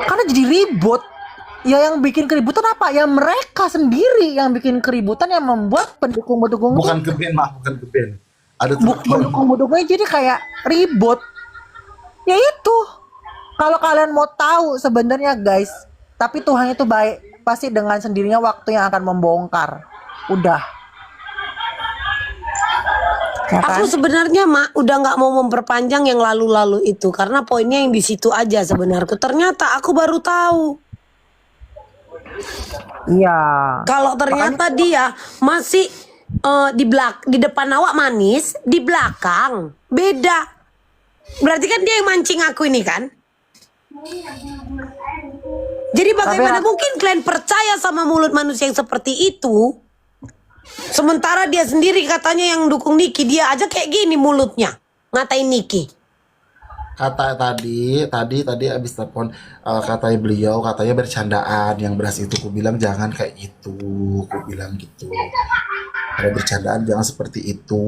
Karena jadi ribut. Ya yang bikin keributan apa? Ya mereka sendiri yang bikin keributan, yang membuat pendukung-pendukung Bukan ke band, mah, bukan ke band. Ada tuh pendukung-pendukungnya jadi kayak ribut. Ya itu. Kalau kalian mau tahu sebenarnya guys, tapi Tuhan itu baik, pasti dengan sendirinya waktu yang akan membongkar. Udah. Ya kan? Aku sebenarnya udah nggak mau memperpanjang yang lalu-lalu itu karena poinnya yang di situ aja sebenarnya. Ternyata aku baru tahu. Iya. Kalau ternyata dia masih di depan awak manis, di belakang beda. Berarti kan dia yang mancing aku ini kan? Jadi bagaimana mungkin kalian percaya sama mulut manusia yang seperti itu? Sementara dia sendiri katanya yang dukung Niki, dia aja kayak gini mulutnya ngatain Niki. Kata tadi abis telepon, katanya beliau katanya bercandaan, yang beras itu ku bilang jangan kayak gitu, ku bilang gitu. Kalau bercandaan jangan seperti itu.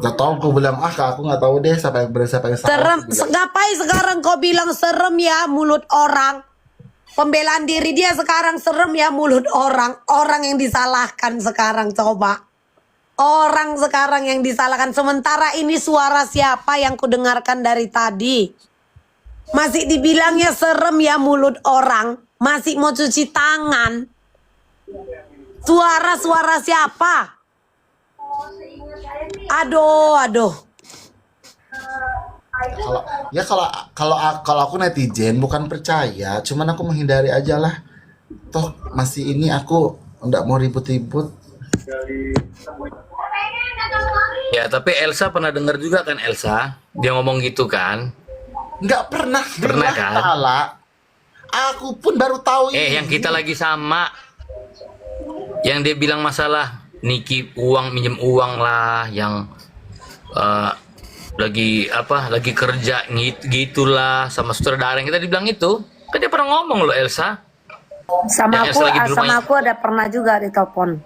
Gak tau, aku bilang Kak, aku nggak tahu deh siapa yang benar siapa yang salah. Serem, ngapain sekarang kau bilang serem ya mulut orang? Pembelaan diri dia sekarang serem ya mulut orang. Orang yang disalahkan sekarang coba. Orang sekarang yang disalahkan. Sementara ini suara siapa yang kudengarkan dari tadi? Masih dibilangnya serem ya mulut orang. Masih mau cuci tangan. Suara-suara siapa? Aduh. Kalau aku netizen bukan percaya, cuman aku menghindari aja lah. Toh masih ini aku nggak mau ribut-ribut. Ya, tapi Elsa pernah dengar juga kan, Elsa? Dia ngomong gitu kan? Nggak pernah bilang kan? salah. Aku pun baru tahu ini. Yang kita lagi sama. Yang dia bilang masalah Niki minjem uang lah, yang lagi kerja gitulah sama sutradara yang kita dibilang itu. Kan dia pernah ngomong loh, Elsa. Sama aku ada pernah juga ditelepon.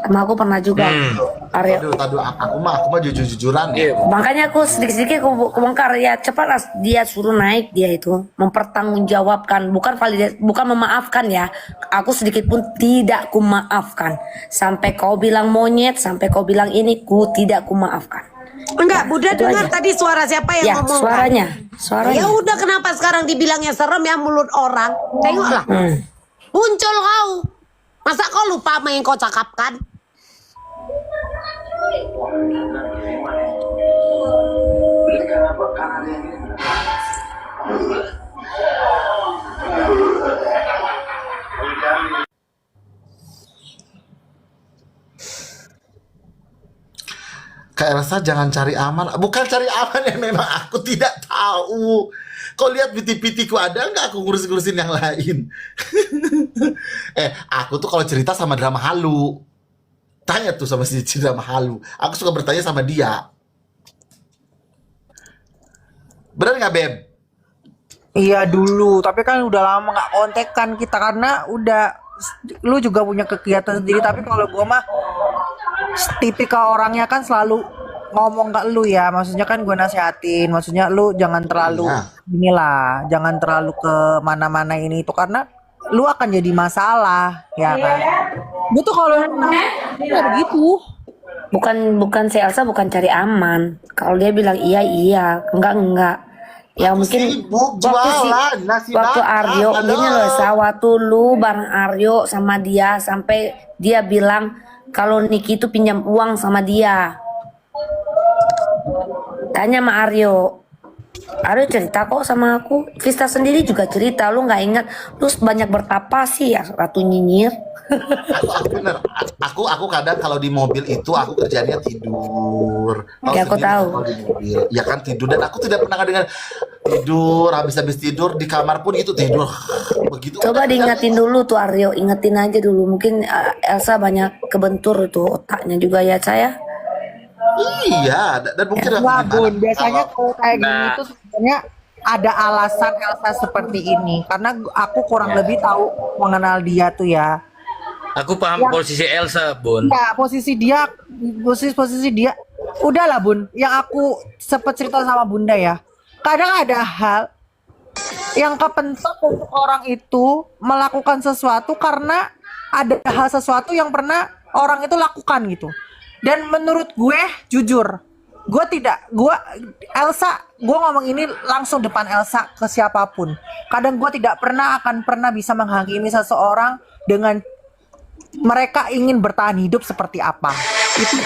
Sama aku pernah juga. Aryo. Aduh, aku mah jujur-jujuran ya. Makanya aku sedikit-sedikit aku bongkar ya, cepatlah dia suruh naik, dia itu mempertanggungjawabkan, bukan memaafkan ya. Aku sedikit pun tidak ku maafkan. Sampai kau bilang monyet, sampai kau bilang ini, ku tidak ku maafkan. Enggak, Bunda dengar tadi suara siapa yang ngomong? Suaranya. Ya udah, kenapa sekarang dibilangnya serem ya mulut orang? Tengoklah. Muncul kau. Masa kau lupa apa yang kau cakapkan? Kak Elsa jangan cari aman. Bukan cari aman ya, memang aku tidak tahu. Kau lihat piti-pitiku ada nggak aku ngurus-ngurusin yang lain? Aku tuh kalau cerita sama drama halu. Tanya tuh sama si drama halu. Aku suka bertanya sama dia. Bener nggak, Beb? Iya dulu, tapi kan udah lama nggak kontekan kita karena lu juga punya kegiatan sendiri. Tapi kalau gua mah tipikal orangnya kan selalu ngomong ke lu ya, maksudnya kan gue nasihatin, maksudnya lu jangan terlalu inilah, jangan terlalu ke mana-mana ini itu karena lu akan jadi masalah ya kan. Gue tuh kalau begitu. Bukan si Elsa bukan cari aman. Kalau dia bilang iya, enggak. Ya mungkin waktu Aryo gini loh, waktu lu bareng Aryo sama dia sampai dia bilang kalau Niki itu pinjam uang sama dia. Tanya sama Aryo cerita kok sama aku. Vista sendiri juga cerita. Lu nggak ingat? Lu banyak bertapa sih ya Ratu Nyinyir. Bener. Aku kadang kalau di mobil itu aku kerjanya tidur. Ya aku tahu. Kalau di mobil, ya kan tidur, dan aku tidak pernah dengar tidur, habis tidur di kamar pun itu tidur begitu. Coba diingatin dulu tuh Aryo, ingetin aja dulu. Mungkin Elsa banyak kebentur tuh otaknya juga ya saya. Iya, dan mungkin aku Wah gimana Bun, biasanya kalau kayak gini Nah. tuh sebenarnya ada alasan Elsa seperti ini. Karena aku kurang lebih tahu mengenal dia tuh ya. Aku paham posisi Elsa, Bun. Ya, posisi dia, udahlah Bun, yang aku sempat cerita sama Bunda ya. Kadang ada hal yang kepentok untuk orang itu melakukan sesuatu karena ada hal sesuatu yang pernah orang itu lakukan gitu. Dan menurut gue, jujur, Elsa, gue ngomong ini langsung depan Elsa ke siapapun. Kadang gue tidak akan pernah bisa menghakimi seseorang dengan mereka ingin bertahan hidup seperti apa. Itu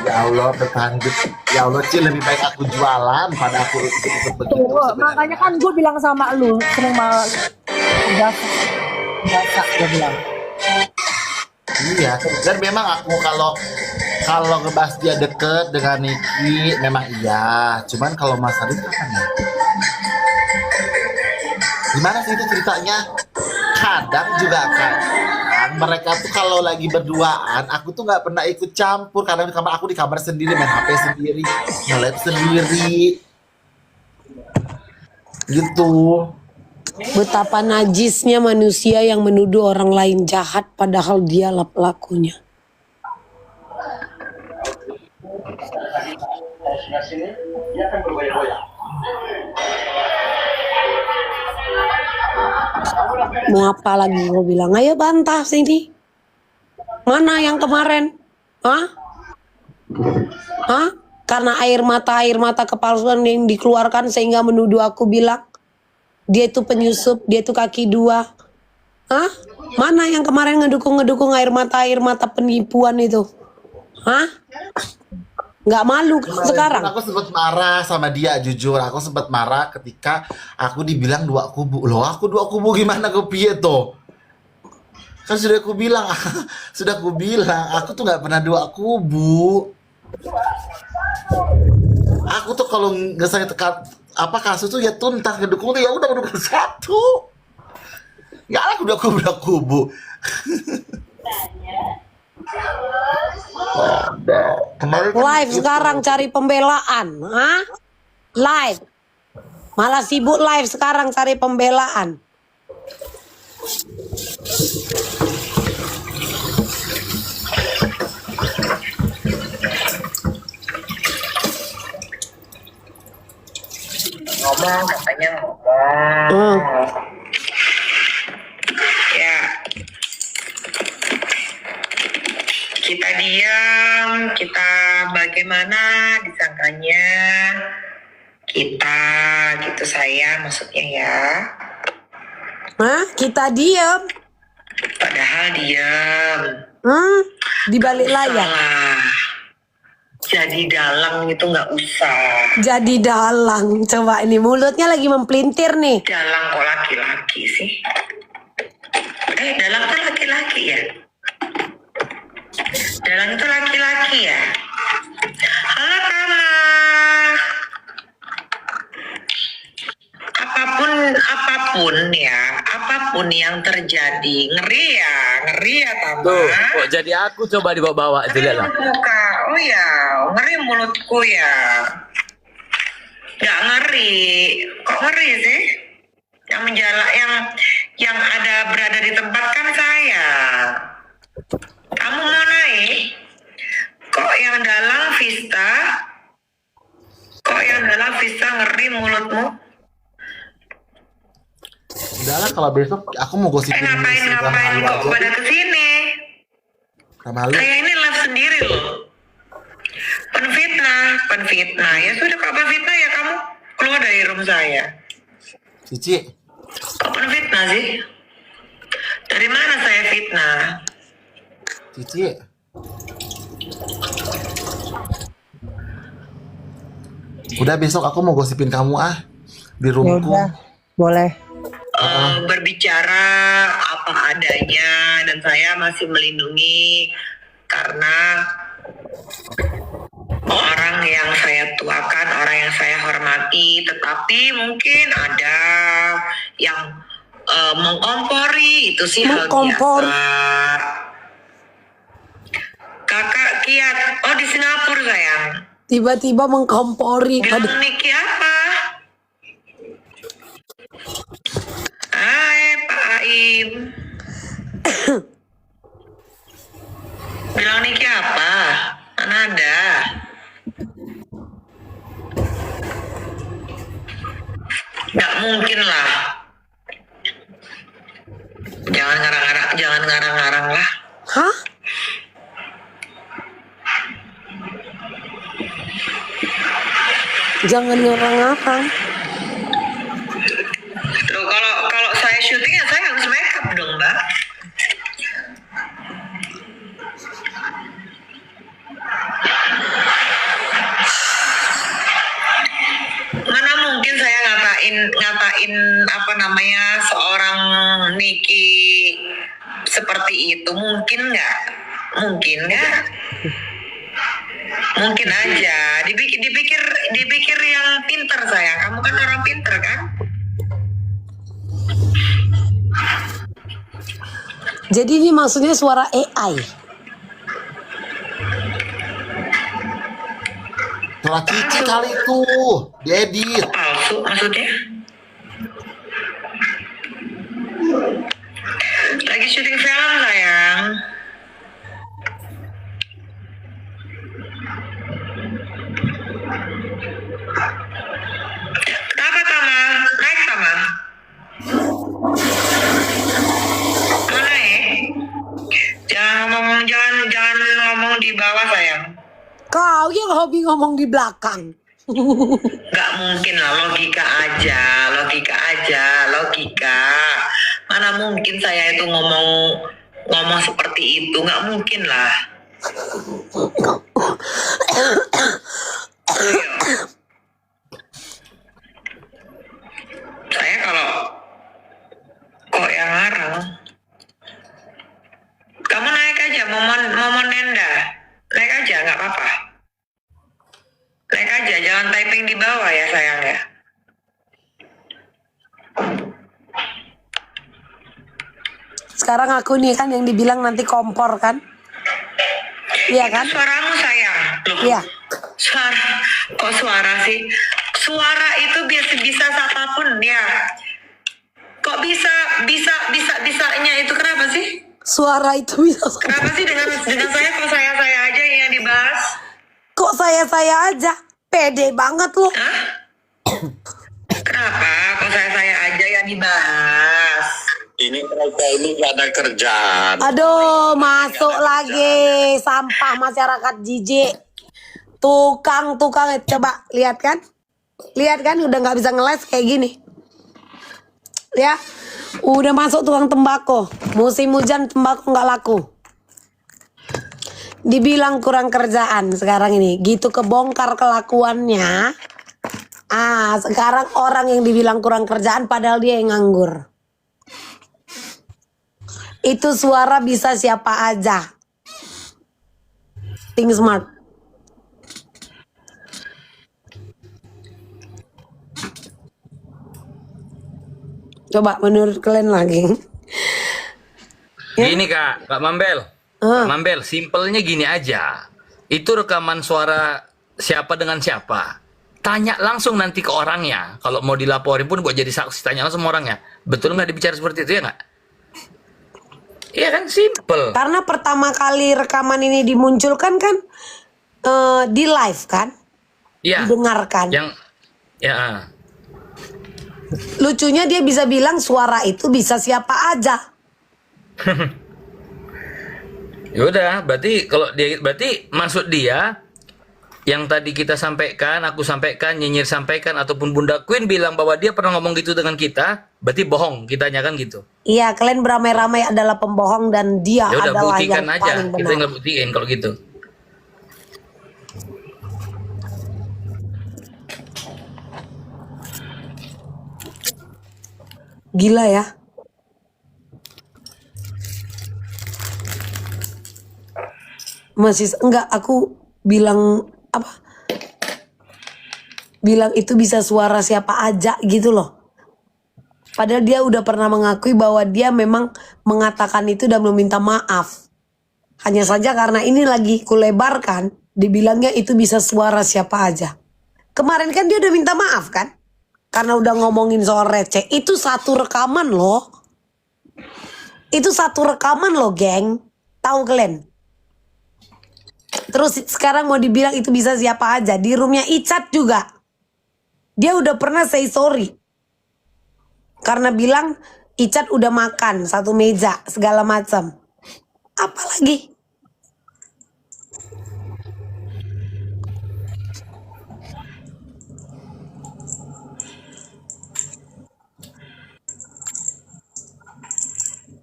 ya Allah bertahan hidup. Ya Allah Ci, lebih baik aku jualan pada aku ikut begitu tuh, sebenarnya. makanya kan gue bilang sama lu, sering malah biasa gue bilang. Iya, dan memang aku kalau ngebahas dia deket dengan Niki memang iya. Cuman kalau Mas Arif kapan ya? Gimana sih itu ceritanya? Kadang juga kan mereka tuh kalau lagi berduaan, aku tuh nggak pernah ikut campur. Kadang di kamar sendiri, main HP sendiri, nge-live sendiri, gitu. Betapa najisnya manusia yang menuduh orang lain jahat padahal dialah pelakunya. Mau apa lagi gue bilang, ayo bantah sini. Mana yang kemarin? Hah? Hah? Karena air mata kepalsuan yang dikeluarkan sehingga menuduh aku bilang dia itu penyusup, dia itu kaki dua. Hah? Mana yang kemarin ngedukung air mata penipuan itu? Hah? Nggak malu kan sekarang? Aku sempat marah sama dia, jujur. Aku sempat marah ketika aku dibilang dua kubu. Loh, aku dua kubu gimana ke piye toh? Kan sudah aku bilang, aku tuh nggak pernah dua kubu. Aku tuh kalau nggak saya tekan kasus tuh ya tuntas ngedukung tuh ya udah mendukung satu. Nggak lah dua kubu. Kemarin kan Live itu. sekarang cari pembelaan, hah? Live. Malah sibuk live sekarang cari pembelaan. Ngomong, katanya ngomong. Ya. Kita diam, kita bagaimana disangkanya kita gitu saya maksudnya ya. Hah? Kita diam. Padahal diam. Di balik layar. Salah. Jadi dalang itu nggak usah. Jadi dalang. Coba ini mulutnya lagi mempelintir nih. Dalang kok laki-laki sih? Dalang tuh laki-laki ya? Dalang itu laki-laki ya? Halo Tama. Apapun yang terjadi, ngeri ya Tama. Tuh, kok jadi aku coba dibawa-bawa itu lihat lah. Buka. Oh ya, ngeri mulutku ya. Gak ngeri. Kok ngeri sih? Yang yang ada berada di tempat kan saya. Kamu mau naik? Kok yang dalam Vista ngeri mulutmu? Udahlah kalau besok aku mau gosipin Ngapain kok pada kesini? Malu. Saya ini live sendiri loh. Penfitnah. Ya sudah kalau penfitnah ya kamu keluar dari room saya. Cici, Kok penfitnah sih? Dari mana saya fitnah? Cici. Udah besok aku mau gosipin kamu di Ya roomku. udah, boleh. Berbicara apa adanya dan saya masih melindungi karena orang yang saya tuakan, orang yang tetapi mungkin ada yang mengkompori, itu sih hal Mengkompor. biasa. Kakak Kiat, oh di Singapura sayang. Tiba-tiba mengkompori. Aduh. Bilang Niki apa? Hai Pak Aim. Bilang Niki apa? Mana ada? Nggak mungkin lah. Jangan ngarang-ngarang lah. Hah? Jangan ngarang-ngarang. Loh, kalau saya syuting ya saya harus make up dong, Mbak. Mana mungkin saya ngatain apa namanya seorang Niki seperti itu, mungkin nggak? Mungkin nggak? Mungkin aja. Dipikir yang pinter sayang. Kamu kan orang pinter kan? Jadi ini maksudnya suara AI. Suara Cici kali itu, diedit. Palsu maksudnya? Lagi syuting film sayang. Kenapa Tama? Naik Tama? Mau naik? Jangan ngomong di bawah sayang. Kau yang hobi ngomong di belakang. Gak mungkin lah, logika aja. Mana mungkin saya itu ngomong seperti itu, gak mungkin lah. Ayo. Saya kalau kok yang ngarang, kamu naik aja, momon Nenda, naik aja, nggak apa-apa. Naik aja, jangan typing di bawah ya sayang ya. Sekarang aku nih kan yang dibilang nanti kompor kan? Iya kan? Suaramu sayang. Loh, Iya. kok suara sih? Suara itu bisa siapapun ya. Kok bisanya itu kenapa sih? Suara itu bisa. Kenapa sih dengan saya kok saya aja yang dibahas? Kok saya aja? Pede banget loh. Hah? Kenapa kok saya aja yang dibahas? Ini mereka ini gak ada kerjaan. Aduh, masuk lagi sampah masyarakat jijik. Tukang coba lihat kan? Lihat kan udah nggak bisa ngeles kayak gini. Ya. Udah masuk tukang tembakau. Musim hujan tembakau nggak laku. Dibilang kurang kerjaan sekarang ini. Gitu kebongkar kelakuannya. Sekarang orang yang dibilang kurang kerjaan padahal dia yang nganggur. Itu suara bisa siapa aja. Think smart. Coba menurut kalian lagi. Gini Kak Mambel. Kak Mambel, simpelnya gini aja. Itu rekaman suara siapa dengan siapa. Tanya langsung nanti ke orangnya. Kalau mau dilaporin pun buat jadi saksi, tanya langsung sama orangnya. Betul nggak dibicara seperti itu ya nggak? Iya kan, simpel. Karena pertama kali rekaman ini dimunculkan kan di live kan? Iya. Didengarkan. Yang ya. Lucunya dia bisa bilang suara itu bisa siapa aja. Ya udah, berarti maksud dia yang tadi kita sampaikan, aku sampaikan, Nyinyir sampaikan ataupun Bunda Queen bilang bahwa dia pernah ngomong gitu dengan kita, berarti bohong kitanya kan gitu. Iya, kalian beramai-ramai adalah pembohong dan dia Ya udah, adalah buktikan yang aja. paling Kita benar. yang buktiin kalau gitu. Gila ya. Masih enggak, aku bilang apa? bilang itu bisa suara siapa aja gitu loh. Padahal dia udah pernah mengakui bahwa dia memang mengatakan itu dan meminta maaf. Hanya saja karena ini lagi kulebarkan, dibilangnya itu bisa suara siapa aja. Kemarin kan dia udah minta maaf kan? Karena udah ngomongin soal receh. Itu satu rekaman loh. Itu satu rekaman loh, geng. Tahu kalian? Terus sekarang mau dibilang itu bisa siapa aja. Di roomnya Icat juga. Dia udah pernah say sorry. Karena bilang Icat udah makan satu meja segala macam. Apalagi?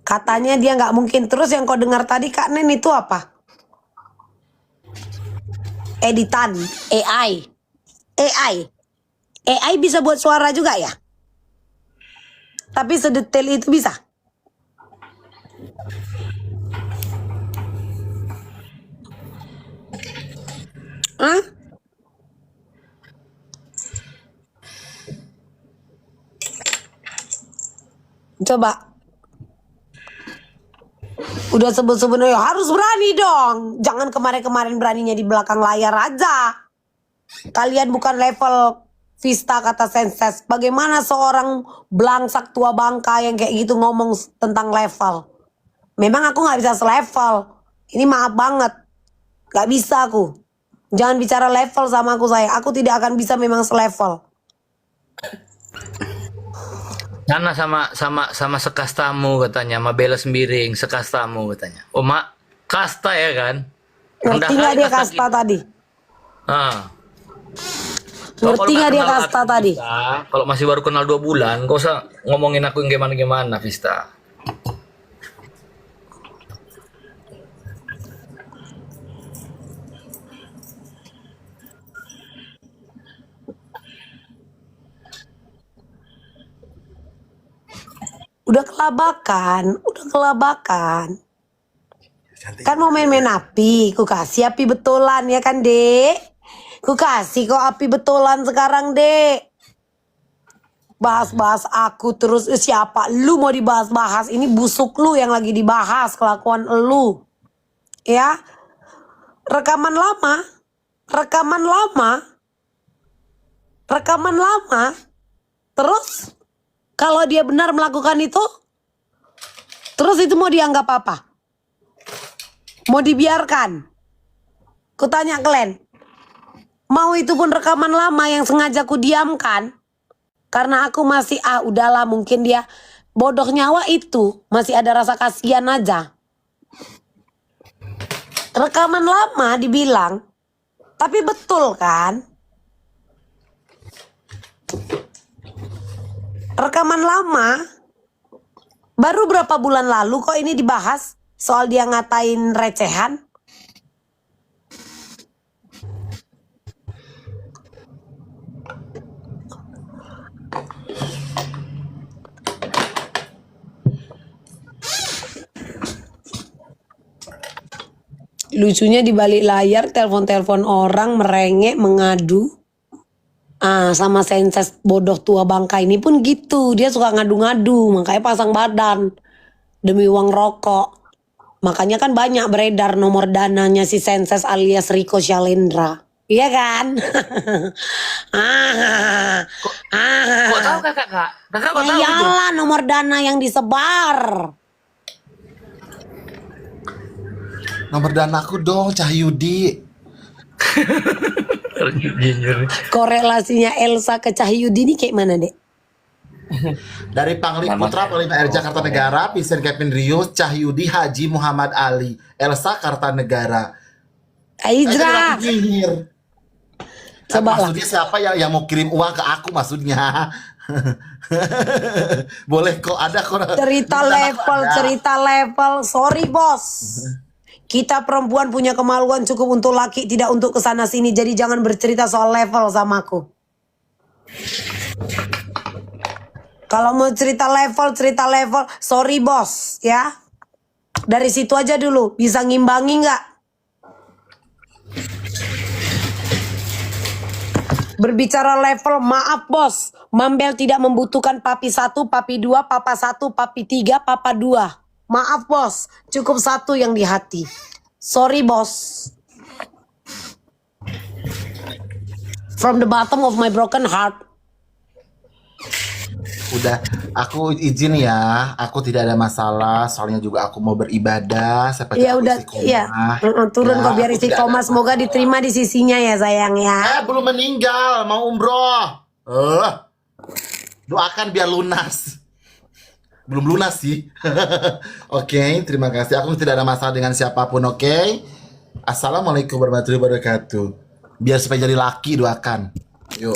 Katanya dia nggak mungkin. Terus yang kau dengar tadi Kak Nen itu apa? Editan, AI. AI bisa buat suara juga ya? Tapi sedetail itu bisa? Hah? Coba. Udah sebut-sebut harus berani dong. Jangan kemarin-kemarin beraninya di belakang layar aja. Kalian bukan level Vista kata Senses. Bagaimana seorang belangsak tua bangka yang kayak gitu ngomong tentang level? Memang aku gak bisa selevel. Ini maaf banget. Gak bisa aku. Jangan bicara level sama aku sayang. Aku tidak akan bisa memang selevel. Karena sama sekastamu katanya, sama Bella Sembiring sekastamu katanya. Oh mak, kasta ya kan? Ngerti gak dia kasta tadi? Ah. Ngerti gak dia kasta tadi? Kalau masih baru kenal 2 bulan, gak usah ngomongin aku yang gimana-gimana, Vista. Udah kelabakan. Kan mau main-main api, ku kasih api betulan ya kan dek? Ku kasih kok api betulan sekarang dek. Bahas-bahas aku terus, siapa lu mau dibahas-bahas? Ini busuk lu yang lagi dibahas, kelakuan lu. Ya, rekaman lama. Terus kalau dia benar melakukan itu, terus itu mau dianggap apa? Mau dibiarkan? Kutanya kalian, mau itu pun rekaman lama yang sengaja ku diamkan, karena aku masih, udahlah mungkin dia bodoh nyawa itu, masih ada rasa kasihan aja. Rekaman lama dibilang, tapi betul kan? Rekaman lama, baru berapa bulan lalu kok ini dibahas soal dia ngatain recehan. Lucunya di balik layar telepon-telepon orang merengek mengadu. Sama Senses bodoh tua bangka ini pun gitu. Dia suka ngadu-ngadu, makanya pasang badan demi uang rokok. Makanya kan banyak beredar nomor dananya si Senses alias Rico Shalendra. Iya kan? Kok tahu kakak? Kakak kok tahu itu? Iyalah nomor dana yang disebar. Nomor danaku dong, Cahyudi. Korelasinya Elsa ke Cahyudi ini kayak mana dek? Dari Putra Panglima RI Jakarta Negara, Pisen Kevin Rio, Cahyudi Haji Muhammad Ali, Elsa Kartanegara. Aizra. Coba maksudnya siapa yang mau kirim uang ke aku maksudnya? Boleh kok, ada kok. Cerita level. Sorry bos. Kita perempuan punya kemaluan cukup untuk laki, tidak untuk kesana sini. Jadi jangan bercerita soal level sama aku. Kalau mau cerita level. Sorry bos, ya. Dari situ aja dulu. Bisa ngimbangi nggak? Berbicara level, maaf bos. Mambel tidak membutuhkan papi 1, papi 2, papa 1, papi 3, papa 2. Maaf bos, cukup 1 yang di hati. Sorry bos. From the bottom of my broken heart. Udah, aku izin ya. Aku tidak ada masalah. Soalnya juga aku mau beribadah. Seperti Ya aku udah, istiqomah. ya. Turun Ya, kok biar aku tidak istiqomah. ada Semoga diterima di sisinya ya sayang ya. belum meninggal, mau umroh. Doakan biar lunas. Belum lunas sih. Oke, terima kasih. Aku tidak ada masalah dengan siapapun, oke? Assalamualaikum warahmatullahi wabarakatuh. Biar supaya jadi laki, doakan. Yuk.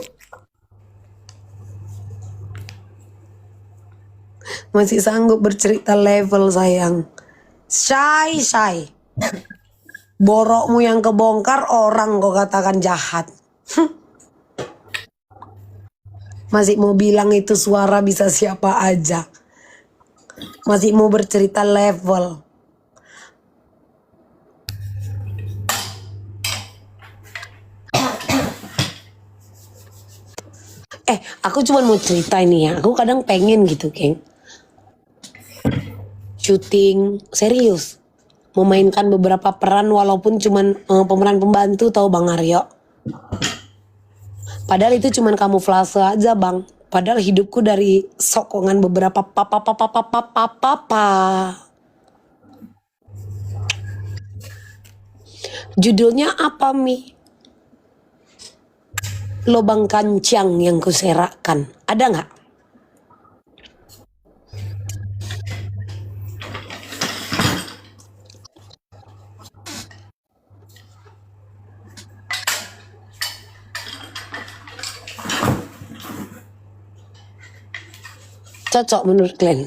Masih sanggup bercerita level sayang. Shy. Borokmu yang kebongkar orang kau katakan jahat. Masih mau bilang itu suara bisa siapa aja. Masih mau bercerita level. Aku cuma mau cerita ini ya. Aku kadang pengen gitu, geng. Syuting serius, memainkan beberapa peran walaupun cuman pemeran pembantu, tahu Bang Aryo. Padahal itu cuman kamuflase aja Bang. Padahal hidupku dari sokongan beberapa papa. Judulnya apa Mi? Lobang kancang yang kuserakkan. Ada nggak? Cocok menurut kalian?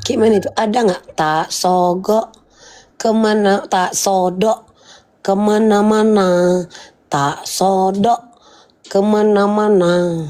Gimana itu? Ada nggak? Tak sogok kemana, tak sodok kemana-mana, tak sodok kemana-mana.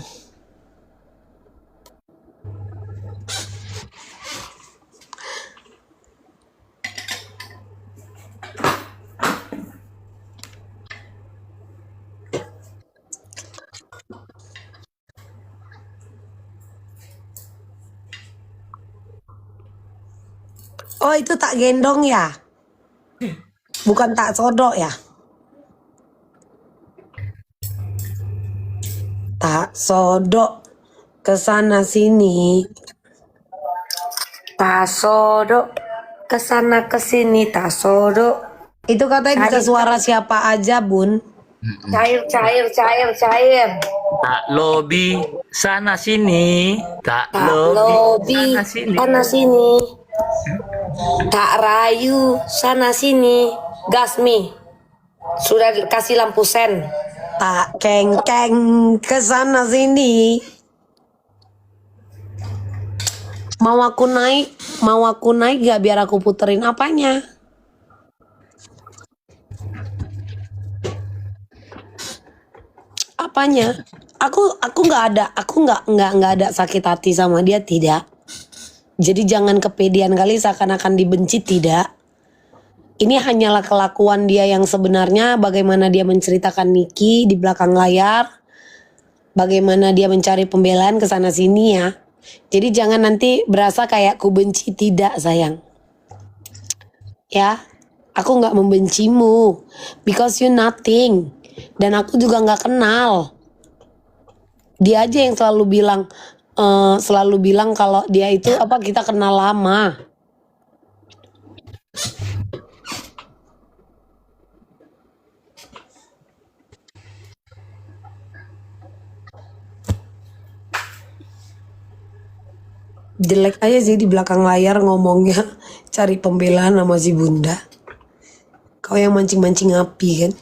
Oh itu tak gendong ya? Bukan tak sodok ya? Tak sodok kesana sini. Tak sodok kesana kesini, tak sodok. Itu katanya bisa suara siapa aja Bun. Cair. Tak lobi sana sini, tak Tak lobi lobi sana sini. sana sini. Tak rayu sana sini. Gasmi sudah kasih lampu sen. Tak kengkeng kesana sini. Mau aku naik gak biar aku puterin apanya? Apanya? Aku nggak ada sakit hati sama dia, tidak. Jadi jangan kepedean kali seakan-akan dibenci, tidak. Ini hanyalah kelakuan dia yang sebenarnya, bagaimana dia menceritakan Niki di belakang layar, bagaimana dia mencari pembelaan ke sana sini ya. Jadi jangan nanti berasa kayak ku benci, tidak sayang. Ya, aku nggak membencimu, because you nothing. Dan aku juga nggak kenal. Dia aja yang selalu bilang kalau dia itu kita kenal lama. Jelek aja sih di belakang layar ngomongnya cari pembelaan sama si Bunda. Kau yang mancing-mancing api kan?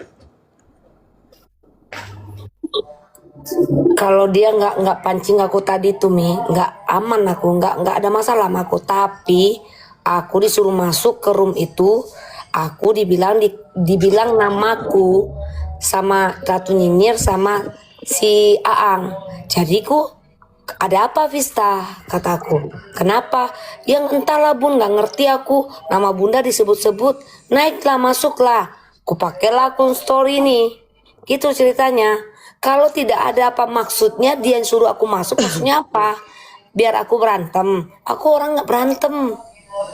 Kalau dia nggak pancing aku tadi tuh Mi, nggak aman aku, nggak ada masalah sama aku. Tapi aku disuruh masuk ke room itu, aku dibilang namaku sama Ratu Nyinyir sama si Aang. Jadi ada apa Vista? Kataku. Kenapa? Yang entahlah Bun, nggak ngerti aku. Nama Bunda disebut-sebut. Naiklah, masuklah. Kupakailah akun story nih. Gitu ceritanya. Kalau tidak ada apa maksudnya dia yang suruh aku masuk, maksudnya apa? Biar aku berantem. Aku orang nggak berantem.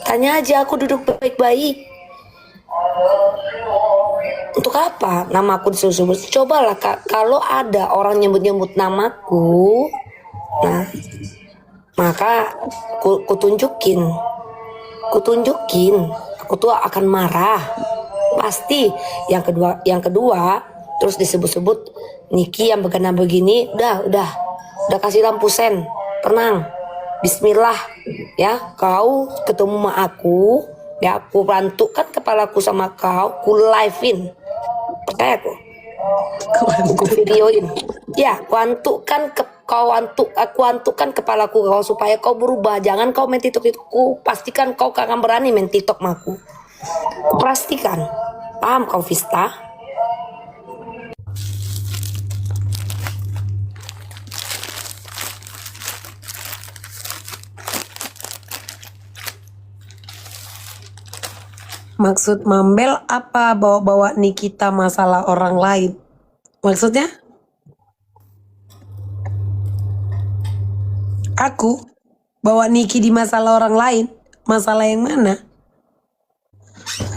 Tanya aja, aku duduk baik-baik. Untuk apa nama aku disebut-sebut? Cobalah Kak, kalau ada orang nyebut-nyebut namaku, nah maka kutunjukin, aku tuh akan marah, pasti. Yang kedua, terus disebut-sebut Niki yang begini, udah kasih lampu sen, tenang, Bismillah, ya kau ketemu sama aku, ya aku bantukan kepalaku sama kau, ku live-in, percaya aku videoin, ya aku antukkan kepalaku kau supaya kau berubah. Jangan kau main TikTok, pastikan kau akan berani main TikTok maku, pastikan. Paham kau Vista? Maksud Mambel apa bawa-bawa Nikita masalah orang lain? Maksudnya? Aku bawa Niki di masalah orang lain? Masalah yang mana?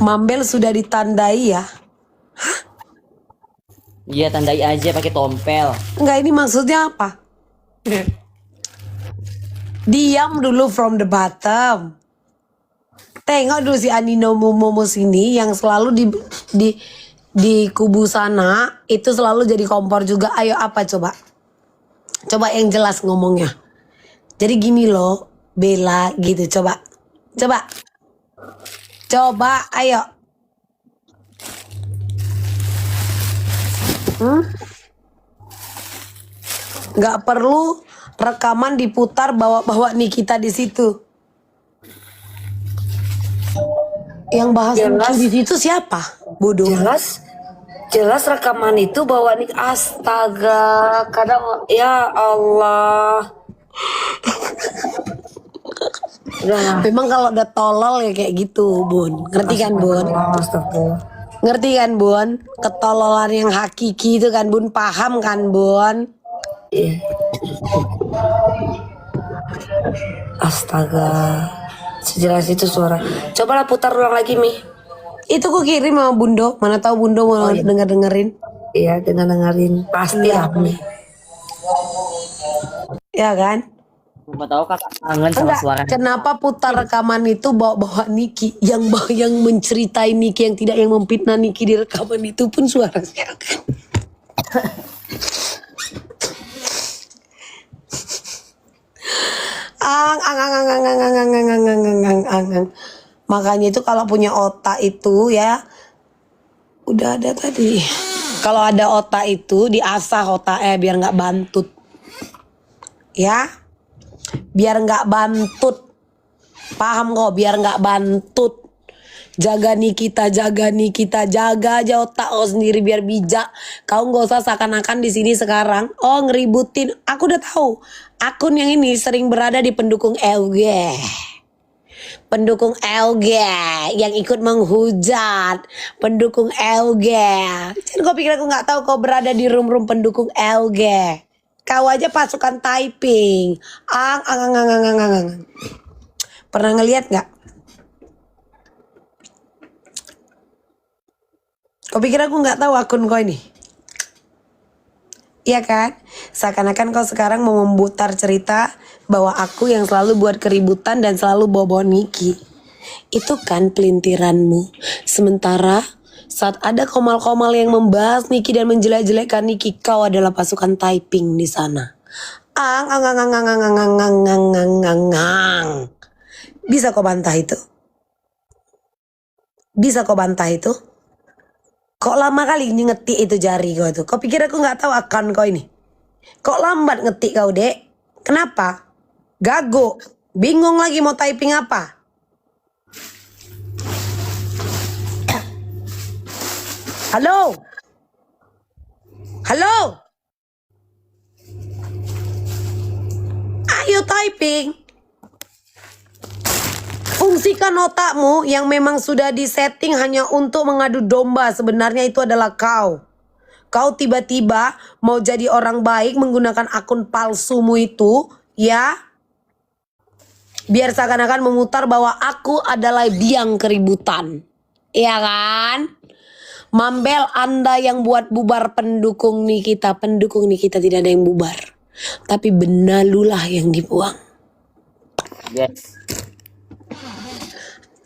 Mambel sudah ditandai ya? Iya, tandai aja pakai tompel. Enggak, ini maksudnya apa? Diam dulu from the bottom. Tengok dulu si Anino Momo sini yang selalu di kubu sana itu selalu jadi kompor juga. Ayo apa coba? Coba yang jelas ngomongnya. Jadi gini loh, Bella gitu. Coba ayo. Nggak perlu rekaman diputar bawa-bawa Nikita di situ. Yang bahas Niki di situ siapa? Bodoh. Jelas rekaman itu bawa Niki. Astaga, kadang ya Allah. Memang kalau udah tolol ya kayak gitu, Bun. Ngerti kan, Bun? Ngerti kan, Bun? Ketololan yang hakiki itu kan, Bun. Paham kan, Bun? Iya. Astaga. Sejelas itu suara. Cobalah putar ulang lagi, Mi. Itu ku kirim sama Bundo. Mana tahu Bundo mau denger-dengerin. Iya, dengerin. Pasti lah, Mi. Ya kan? Mau tahu kakak kangen sama suara. Kenapa putar rekaman itu bawa-bawa Niki yang menceritai Niki yang tidak yang memfitnah Niki di rekaman itu pun suaranya kan. Makanya itu kalau punya otak itu ya udah ada tadi. Kalau ada otak itu diasah otaknya biar nggak bantut. Ya. Biar nggak bantut. Paham kok? Biar nggak bantut. Jaga Nikita, jaga aja otak kau sendiri biar bijak. Kau nggak usah seakan-akan di sini sekarang. Oh ngeributin. Aku udah tahu. Akun yang ini sering berada di pendukung LG. Pendukung LG yang ikut menghujat. Pendukung LG. Jangan kau pikir aku nggak tahu kau berada di room-room pendukung LG. Kau aja pasukan typing. Pernah ngeliat nggak? Kau pikir aku nggak tahu akun kau ini? Iya kan? Seakan-akan kau sekarang mau memutar cerita bahwa aku yang selalu buat keributan dan selalu bawa Niki. Itu kan pelintiranmu. Sementara saat ada komal-komal yang membahas Niki dan menjelek-jelekkan Niki, kau adalah pasukan typing di sana. Bisa kau bantah itu? Bisa kau bantah itu? Kok lama kali ngetik itu jari kau itu? Kau pikir aku nggak tahu akun kau ini? Kok lambat ngetik kau, Dek? Kenapa? Gago. Bingung lagi mau typing apa? Halo? Halo? Ayo typing. Fungsikan otakmu yang memang sudah disetting hanya untuk mengadu domba. Sebenarnya itu adalah kau. kau tiba-tiba mau jadi orang baik menggunakan akun palsumu itu, ya. Biar seakan-akan memutar bahwa aku adalah biang keributan. Iya kan? Mambel, Anda yang buat bubar pendukung Nikita tidak ada yang bubar. Tapi benalulah yang dibuang. Yes.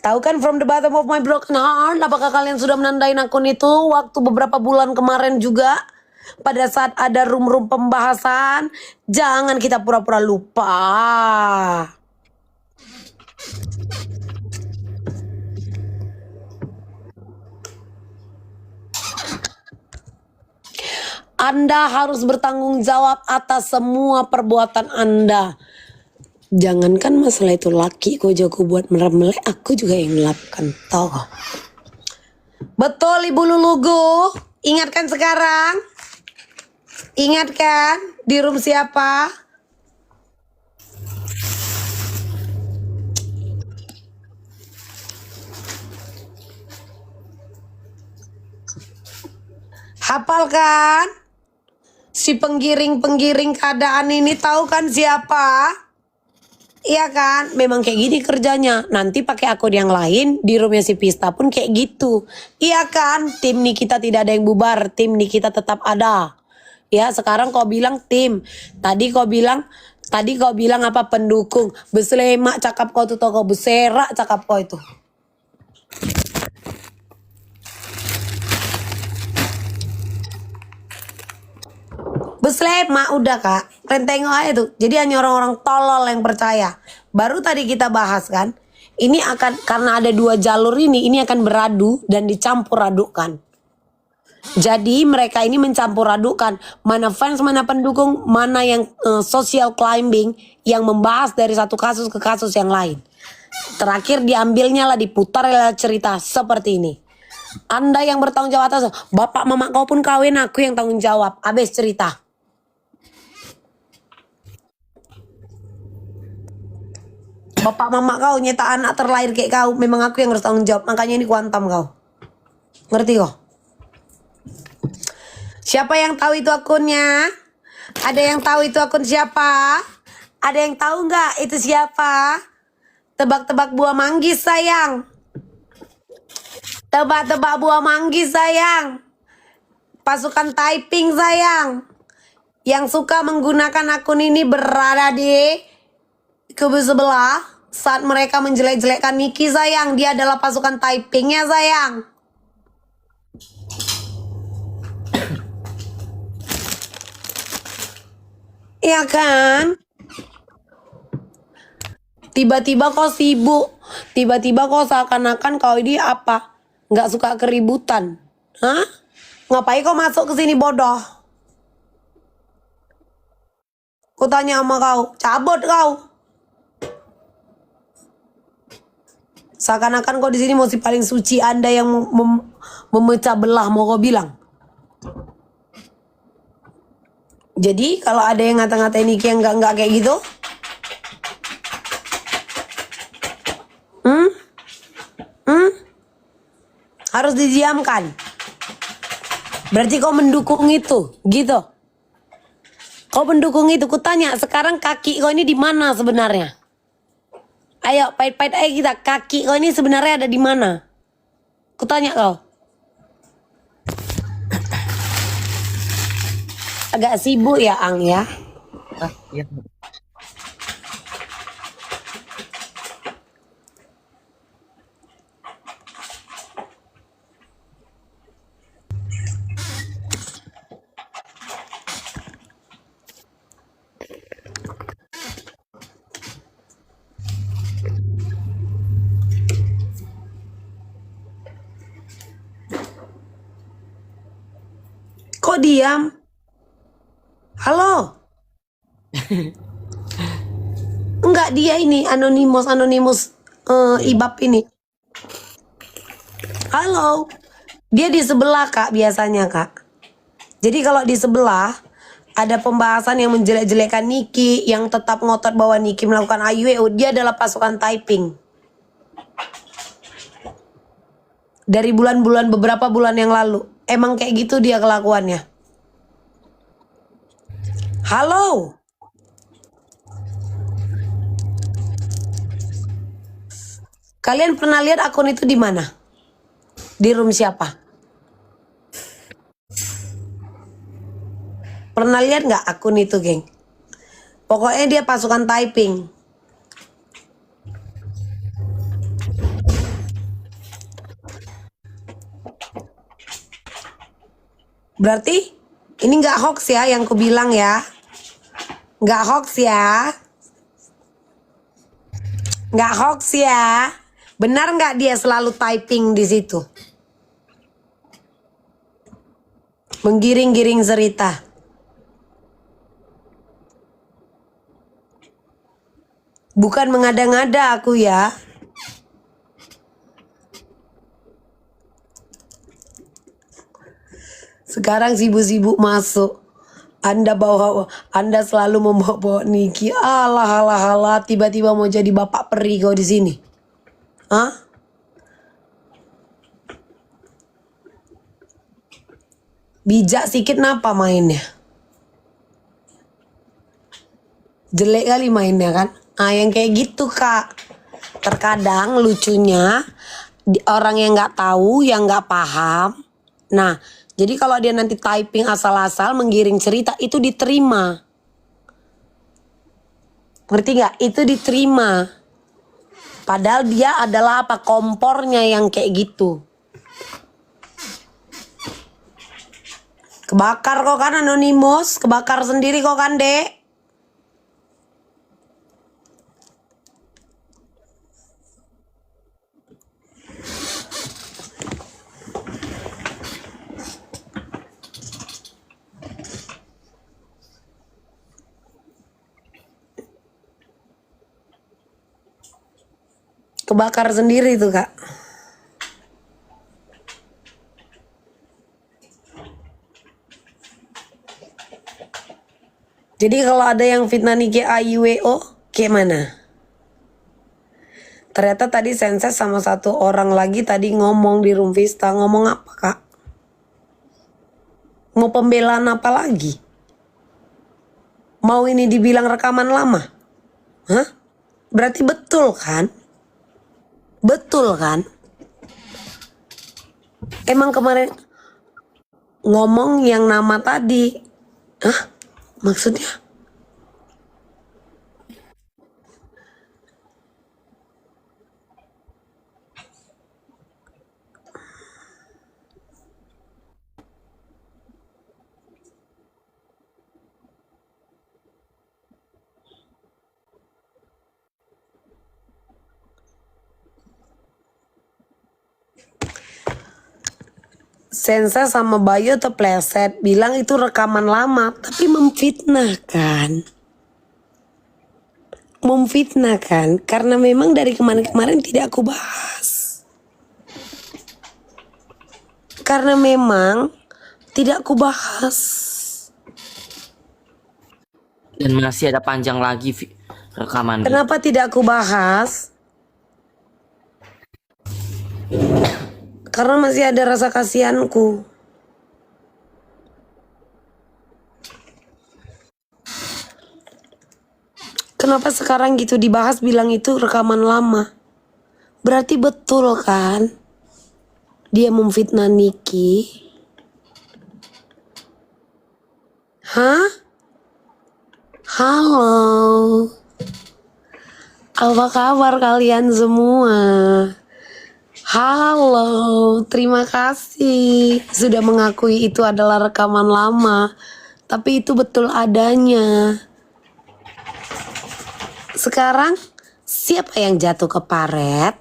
Tahu kan, from the bottom of my broken heart, apakah kalian sudah menandain akun itu waktu beberapa bulan kemarin juga? Pada saat ada room-room pembahasan, jangan kita pura-pura lupa. Anda harus bertanggung jawab atas semua perbuatan Anda. Jangankan masalah itu laki kok jago buat meremele, aku juga yang melakukan, tau kok. Betul Ibu Lulugu, ingat kan sekarang? Ingat kan di room siapa? Hafal kan? Si penggiring-penggiring keadaan ini tahu kan siapa? Iya kan? Memang kayak gini kerjanya. Nanti pakai akun yang lain di roomnya si Pista pun kayak gitu. Iya kan? Tim Nikita tidak ada yang bubar. Tim Nikita tetap ada. Ya, sekarang kau bilang tim. Tadi kau bilang apa pendukung. Beslemak cakap kau tuh toko. Beserak cakap kau itu. Beslemak udah kak. Tengok aja tuh. Jadi hanya orang-orang tolol yang percaya. Baru tadi kita bahas kan. Ini akan, karena ada 2 jalur ini akan beradu dan dicampur adukkan. Jadi mereka ini mencampur adukkan mana fans, mana pendukung, mana yang social climbing yang membahas dari satu kasus ke kasus yang lain. Terakhir diambilnya lah, diputar lah cerita seperti ini. Anda yang bertanggung jawab atas, bapak mama kau pun kawin, aku yang tanggung jawab. Habis cerita. Bapak mama kau nyetak anak terlahir kayak kau, memang aku yang harus tanggung jawab. Makanya ini kuantam kau. Ngerti kau? Siapa yang tahu itu akunnya? Ada yang tahu itu akun siapa? Ada yang tahu nggak itu siapa? Tebak-tebak buah manggis sayang. Tebak-tebak buah manggis sayang. Pasukan typing sayang. Yang suka menggunakan akun ini berada di kubu sebelah saat mereka menjelek-jelekkan Niki sayang. Dia adalah pasukan typingnya sayang. Iya kan? Tiba-tiba kau sibuk. Tiba-tiba kau seakan-akan kau ini apa? Nggak suka keributan. Hah? Ngapain kau masuk ke sini bodoh? Ku tanya sama kau. Cabut kau. Seakan-akan kau di sini mau si paling suci, Anda yang memecah belah mau kau bilang. Jadi kalau ada yang ngata-ngatain Niki yang enggak kayak gitu, harus didiamkan. Berarti kau mendukung itu, gitu. Kau mendukung itu. Kutanya sekarang kaki kau ini di mana sebenarnya? Ayo pahit-pahit aja kita. Kaki kau ini sebenarnya ada di mana? Kutanya kau. Agak sibuk ya Ang ya. Iya. Kok diam? Halo? Enggak, dia ini anonimus Ibab ini. Halo? Dia di sebelah kak biasanya kak. Jadi kalau di sebelah ada pembahasan yang menjelek-jelekan Niki, yang tetap ngotot bahwa Niki melakukan AYW, dia adalah pasukan typing. Dari beberapa bulan yang lalu. Emang kayak gitu dia kelakuannya. Halo. Kalian pernah lihat akun itu di mana? Di room siapa? Pernah lihat nggak akun itu, geng? Pokoknya dia pasukan typing. Berarti ini nggak hoax ya yang ku bilang ya. Nggak hoax ya. Nggak hoax ya. Benar nggak dia selalu typing di situ? Menggiring-giring cerita. Bukan mengada-ngada aku ya. Sekarang sibuk-sibuk masuk. Anda selalu membawa Niki. Alah, alah, alah. Tiba-tiba mau jadi bapak peri kau di sini. Hah? Bijak sikit napa mainnya? Jelek kali mainnya kan? Ah, yang kayak gitu kak. Terkadang lucunya orang yang nggak tahu, yang nggak paham. Nah, jadi kalau dia nanti typing asal-asal menggiring cerita itu diterima. Ngerti nggak? Itu diterima. Padahal dia adalah apa? Kompornya yang kayak gitu. Kebakar kok kan Anonymous. Kebakar sendiri kok kan, Dek. Kebakar sendiri tuh kak. Jadi kalau ada yang fitnah Niki AIWO, kayak mana? Ternyata tadi Senses sama satu orang lagi tadi ngomong di room Vista. Ngomong apa kak? Mau pembelaan apa lagi? Mau ini dibilang rekaman lama? Hah? Berarti betul kan? Betul kan? Emang kemarin ngomong yang nama tadi. Hah? Maksudnya? Sensa sama Bayu terpleset bilang itu rekaman lama, tapi memfitnah kan karena memang dari kemarin-kemarin tidak aku bahas, Dan masih ada panjang lagi rekaman. Kenapa tidak aku bahas? Karena masih ada rasa kasihanku. Kenapa sekarang gitu dibahas bilang itu rekaman lama? Berarti betul kan? Dia memfitnah Niki. Hah? Halo. Apa kabar kalian semua? Halo, terima kasih sudah mengakui itu adalah rekaman lama. Tapi itu betul adanya. Sekarang siapa yang jatuh ke paret?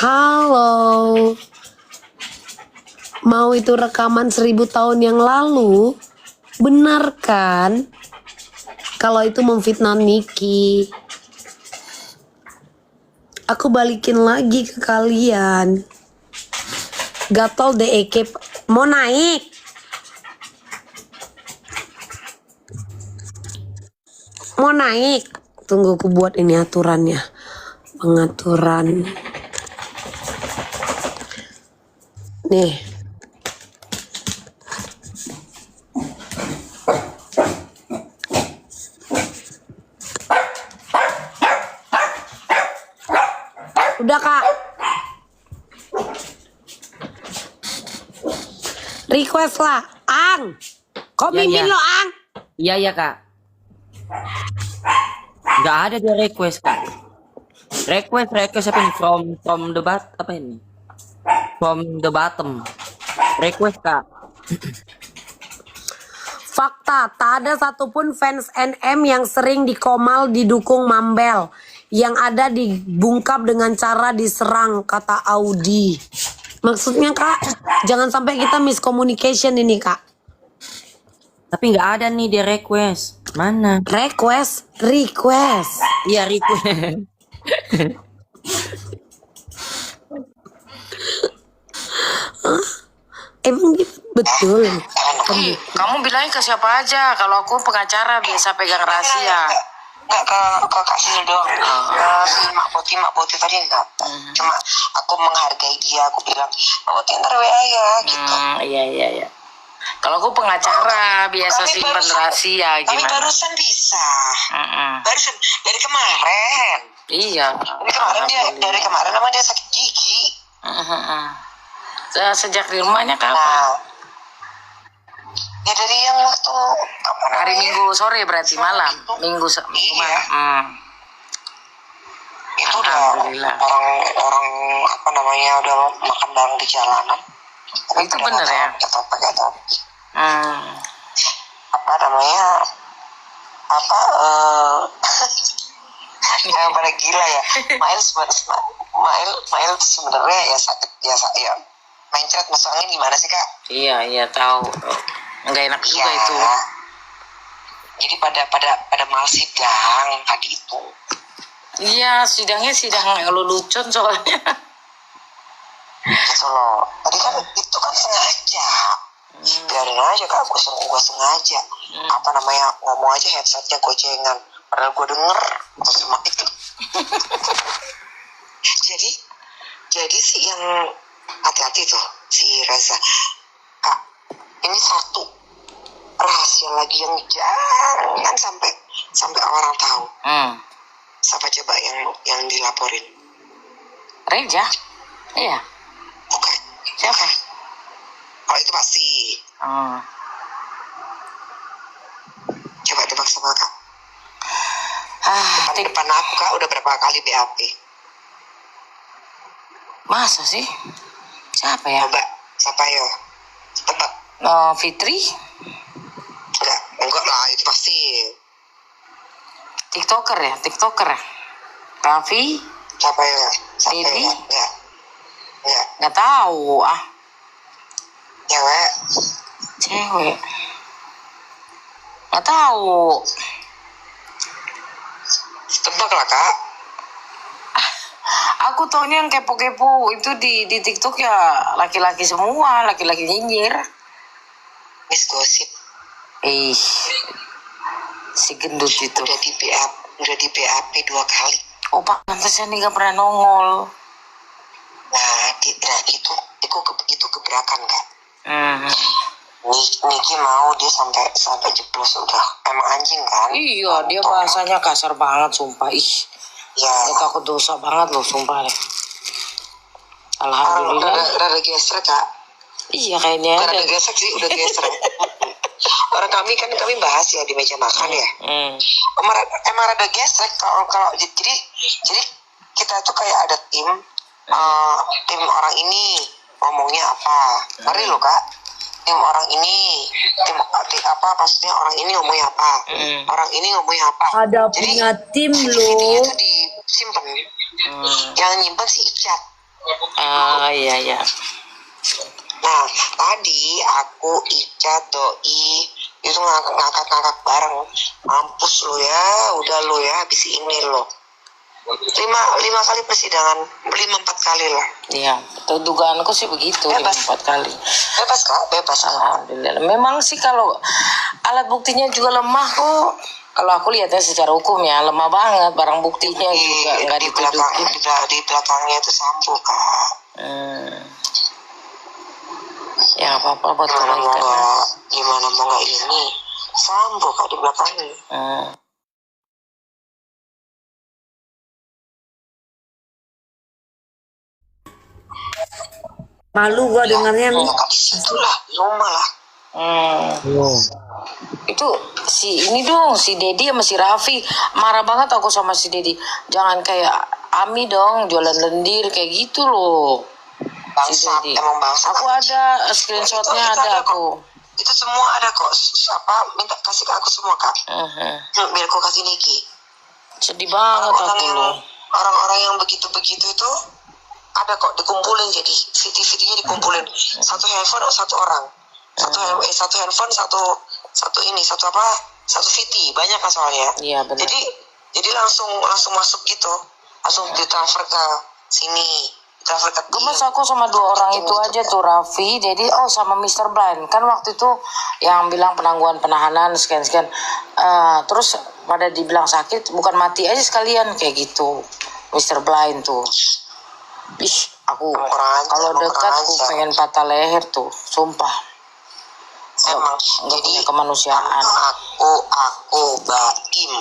Halo. Mau itu rekaman 1000 tahun yang lalu? Benar kan? Kalau itu memfitnah Niki. Aku balikin lagi ke kalian. Gatel DEK mau naik. Mau naik. Tunggu aku buat ini aturannya. Pengaturan. Nih. udah kak. Request lah, Ang. Kok Ya, mimin ya. lo, Ang? Iya ya kak. Nggak ada dia request kak. Request apa ini? From the apa ini? From the bottom. Request kak. Fakta, tak ada satupun fans NM yang sering dikomal didukung Mambel. Yang ada dibungkap dengan cara diserang, kata Audi. Maksudnya kak, jangan sampai kita miscommunication ini kak. Tapi nggak ada nih dia request. Mana? Request. Iya request. Emang gitu betul. Kamu bilangnya ke siapa aja? Kalau aku pengacara biasa pegang rahasia. Enggak ke Kak Sil doang. Ya, si Mak Poti tadi enggak. Cuma aku menghargai dia, aku bilang, Mak Poti ntar WA ya, gitu. Iya. Kalau aku pengacara biasa Kami simpan barusan- rahasia Kami gimana? barusan bisa. Mm-mm. Barusan dari kemarin. Iya. Dari kemarin emang dia sakit gigi. Mm-mm. Sejak di rumahnya kapan? Nah, ya dari yang waktu apa Hari namanya? Minggu sore berarti malam. Minggu Iya. malam. Itu udah Alhamdulillah. orang apa namanya udah makan bareng di jalanan. Itu bener ya? Pakai topi. Apa namanya? Yang pada gila ya. Mail itu sebenarnya ya sakit biasa ya. Mencret masuk angin gimana sih kak? Iya tahu. Nggak enak juga Iya. itu. Jadi pada mal sidang tadi itu. Iya, sidangnya sidang lelucon soalnya. Gitu loh. Tadi kan itu kan sengaja. Biarin aja kak, gue sengaja. Apa namanya, ngomong aja headsetnya gocengan. Padahal gue denger sama itu. jadi si yang hati-hati tuh, si Reza. Kak, ini satu rahasia lagi yang jangan sampai orang tahu. Siapa coba yang dilaporin? Reja? Iya. Bukan. Siapa? Kalau itu pasti. Coba tebak sama kak. Depan aku kak udah berapa kali BAP? Masa sih? Siapa ya? Coba, siapa ya? Tebak. Fitri? Enggak lah, itu pasti. TikToker ya? Raffi? Siapa ya? Dedi? Enggak. Nggak tahu ah. Cewek. Cewek. Nggak tahu. Tebak lah kak. Aku taunya yang kepo-kepo itu di TikTok ya laki-laki semua, laki-laki nyinyir. Miss Gosip. Si gendut itu. Udah di BAP 2 kali. Oh pantasnya nih gak pernah nongol. Nah, itu gebrakan kak. Niki mau dia sampai jeblos udah. Emang anjing kan? Iya, dia bahasanya kasar banget sumpah. Ya. Dia takut dosa banget loh sumpah deh. Alhamdulillah. Rada gesrek kak. Iya kayaknya. Rada gesrek sih, udah gesrek. Orang kami bahas ya di meja makan ya. Emang rada gesrek kalau jadi kita tuh kayak ada tim orang ini ngomongnya apa. Ngerti lo kak? Tim orang ini maksudnya orang ini ngomongnya apa, orang ini ngomongnya apa. Ada Jadi, punya tim video lo. itu disimpan. Yang nyimpen si Icat. Iya. Nah tadi aku Icat Doi itu ngakak bareng. Mampus lo ya, udah lo ya habis ini lo. 5 kali persidangan, 4 kali lah. Iya, dugaanku sih begitu. Bebas. 4 kali. Bebas kak. Alhamdulillah. Memang sih kalau alat buktinya juga lemah kok. Kalau aku lihatnya secara hukum ya lemah banget, barang buktinya juga nggak ditudukin. Di belakangnya itu Sambo kak. Ya apa-apa buat kebaikan. Gimana mau nggak ini Sambo kak di belakangnya. Malu gua dengarnya Mi. Di situ lah, di rumah lah. Itu si ini dong, si Dedi sama si Raffi marah banget aku sama si Dedi. Jangan kayak Ami dong, jualan lendir kayak gitu loh. Si Bangsat, Dedi. emang bangsat. Aku ada screenshotnya, Itu ada kok. aku. Itu semua ada kok. Siapa minta kasih ke aku semua kak? Biar aku kasih Niki. Sedih banget aku loh. Orang-orang yang begitu-begitu itu ada kok, dikumpulin, jadi video-videonya dikumpulin. Satu handphone satu orang. Satu handphone satu VT, banyak kan soalnya. Iya benar. Jadi langsung masuk gitu. Langsung ditransfer ke sini. Transfer ke Gemes aku sama 2 orang itu aja tuh, Raffi, jadi sama Mr. Blind. Kan waktu itu yang bilang penangguhan penahanan sekian. Terus pada dibilang sakit, bukan mati aja sekalian kayak gitu. Mr. Blind tuh. Ih, aku kalau dekat aku pengen patah leher tuh, sumpah. Emang Nggak punya kemanusiaan. Aku Baim.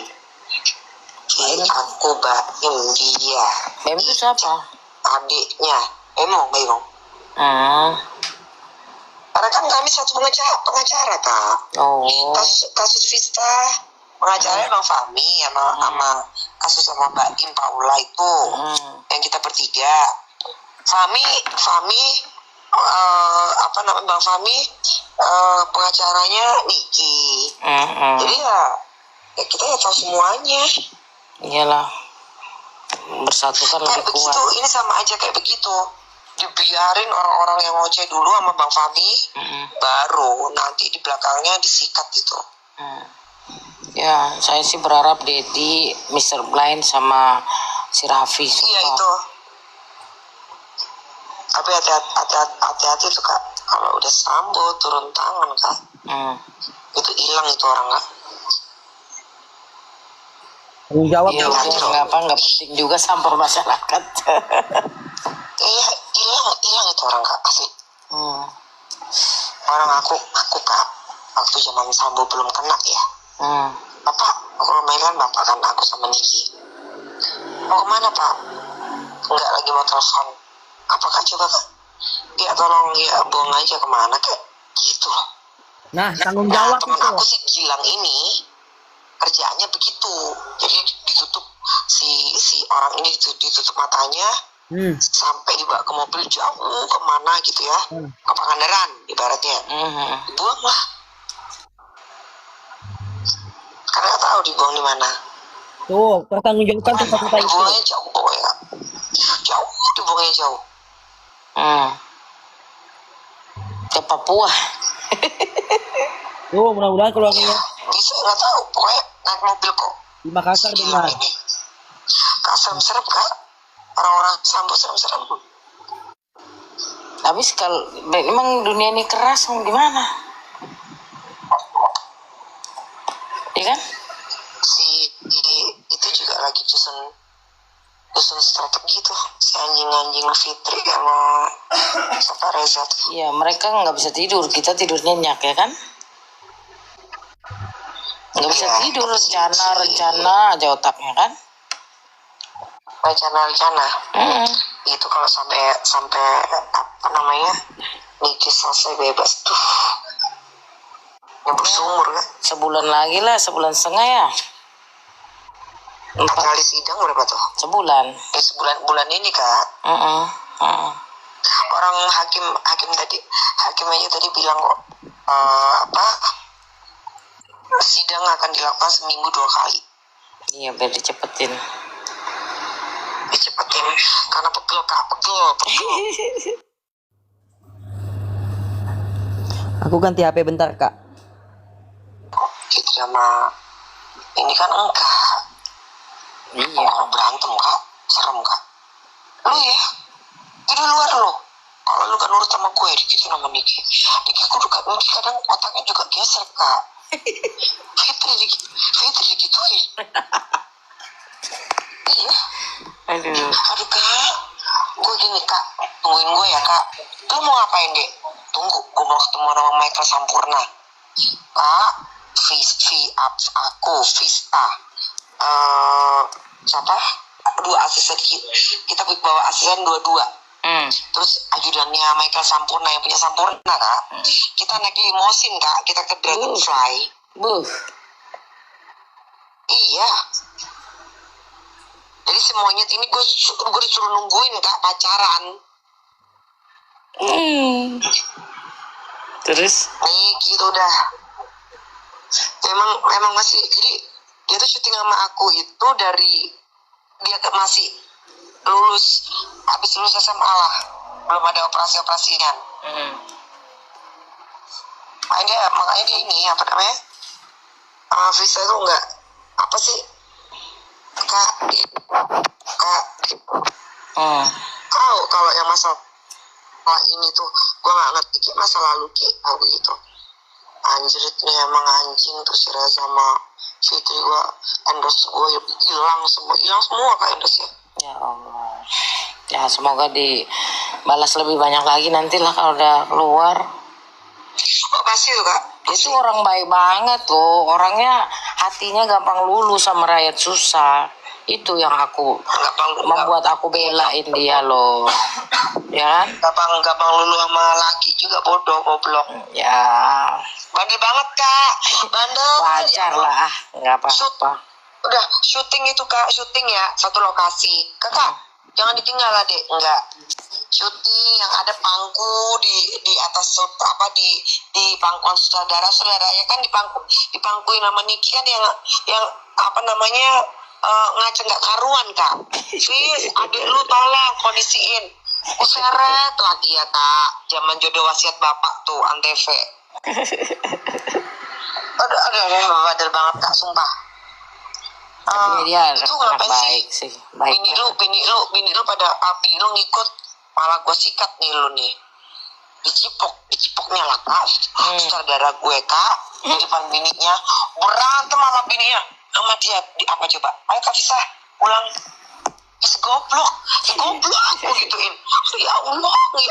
Aku Baim dia. Baim itu siapa? Adiknya Bemo. Karena kan kami satu pengacara kak. Kasus Vista pengacaranya Bang Fahmi sama kasus sama Mbak Im Paula itu yang kita bertiga. Fahmi Bang Fahmi pengacaranya Niki. Jadi ya kita ya tahu semuanya. Iyalah, bersatu kan lebih Kayak kuat. begitu, ini sama aja kayak begitu. Dibiarin orang-orang yang ngoceh dulu sama Bang Fahmi, baru nanti di belakangnya disikat gitu. Ya, saya sih berharap Dedi, Mr. Blind sama si Raffi. Iya itu. Tapi hati-hati tuh kak. Kalau udah Sambo turun tangan kak, itu hilang itu orang kak. Tanggung jawab. Iya, nggak penting juga sampur masyarakat. Iya, hilang itu orang kak, asli. Orang aku kak, waktu zaman Sambo belum kena ya. Bapak, aku mainan bapak kan aku sama Niki. Mau kemana pak? Enggak, lagi mau telepon. Apakah coba kak? Ya tolong ya buang aja kemana kak? Gitu loh. Nah, tanggung jawab teman itu. aku si Gilang ini kerjaannya begitu, jadi ditutup si orang ini ditutup matanya sampai dibawa ke mobil jauh kemana gitu ya, ke Pangandaran ibaratnya, dibuang lah, karena nggak tahu dibuang di mana. Tuh, pertanggungjawabkan kata-kata itu. Dibuangnya jauh pokoknya, dibuangnya jauh. Ke Papua. Tuh, mudah-mudahan keluarganya Bisa nggak tahu, pokoknya naik mobil kok. di Makassar dengar. Kak serem-serem kak, orang-orang Sambo serem-serem. Tapi kalau memang dunia ini keras, mau gimana? Iya kan? Itu juga lagi susun strategi tuh, si anjing-anjing Fitri sama siapa Reza tuh. Iya, mereka nggak bisa tidur, kita tidur nyenyak ya kan? Nggak bisa tidur, rencana aja otaknya kan? Rencana. Itu kalau sampai apa namanya Niki selesai bebas tuh nyebur sumur kan. Sebulan lagi lah, sebulan setengah ya. 4 kali sidang berapa tuh? Sebulan. Bulan ini kak. Orang hakim aja tadi bilang kok sidang akan dilakukan seminggu 2 kali. Iya, biar dicepetin karena pegel. Aku ganti HP bentar, Kak. Gitu sama ini kan enggak. iya. Berantem kak, serem kak. Lu ya, di luar lo. Kalau lu kan nurut sama gue, gitu sama Niki. Niki kadang otaknya juga geser kak. Fitri digituin. Iya. Aduh kak, gue gini kak, tungguin gue ya kak. Lu mau ngapain deh? Tunggu, gue mau ketemu sama Michael Sampurna. Kak, Vista. Siapa? 2 asisten kita bawa asisten 2. Terus ajudannya Michael Sampurna yang punya Sampurna kak, kita naik limosin kak, kita ke Dragonfly. Iya. Jadi semuanya ini gue disuruh nungguin kak pacaran. Terus Nih gitu udah. Memang masih, jadi dia tuh syuting sama aku itu dari dia masih habis lulus SMA lah, belum ada operasian. Makanya dia ini apa namanya, visa itu enggak apa sih kak. Tahu kalau yang masalah ini tuh gue nggak ngerti kayak masa lalu kayak aku gitu. Anjritnya emang anjing tuh si Reza sama Fitri, gue endorse gue hilang semua kak endorse-nya. ya Allah, ya semoga dibalas lebih banyak lagi nantilah kalau udah keluar. Oh pasti tuh kak. Itu orang baik banget tuh, orangnya hatinya gampang luluh sama rakyat susah. Itu yang membuat aku belain dia loh, ya kan? Gampang lulu sama laki juga, goblok. Ya, Bandel banget kak, bandel. wajar lah, nggak apa-apa. Udah syuting itu kak, syuting ya satu lokasi. Kakak jangan ditinggal lah dek, enggak. Syuting yang ada pangku di atas di pangkuan saudara-saudaranya kan dipangkuin sama Niki kan yang apa namanya ngaceng gak karuan kak. Fis, adik lu tolong kondisiin. Seret lah dia kak, zaman jodoh wasiat bapak tuh Antv. Aduh, badal banget kak, sumpah. Dia itu anak ngapain baik sih, baik. Bini lu pada bini lu ngikut, malah gue sikat nih lu nih. Dicipoknya lah kak. Saudara gue kak, di depan bininya berantem sama bininya, sama dia apa coba? Ayo kak Fisa, pulang. Goblok aku gituin. Ya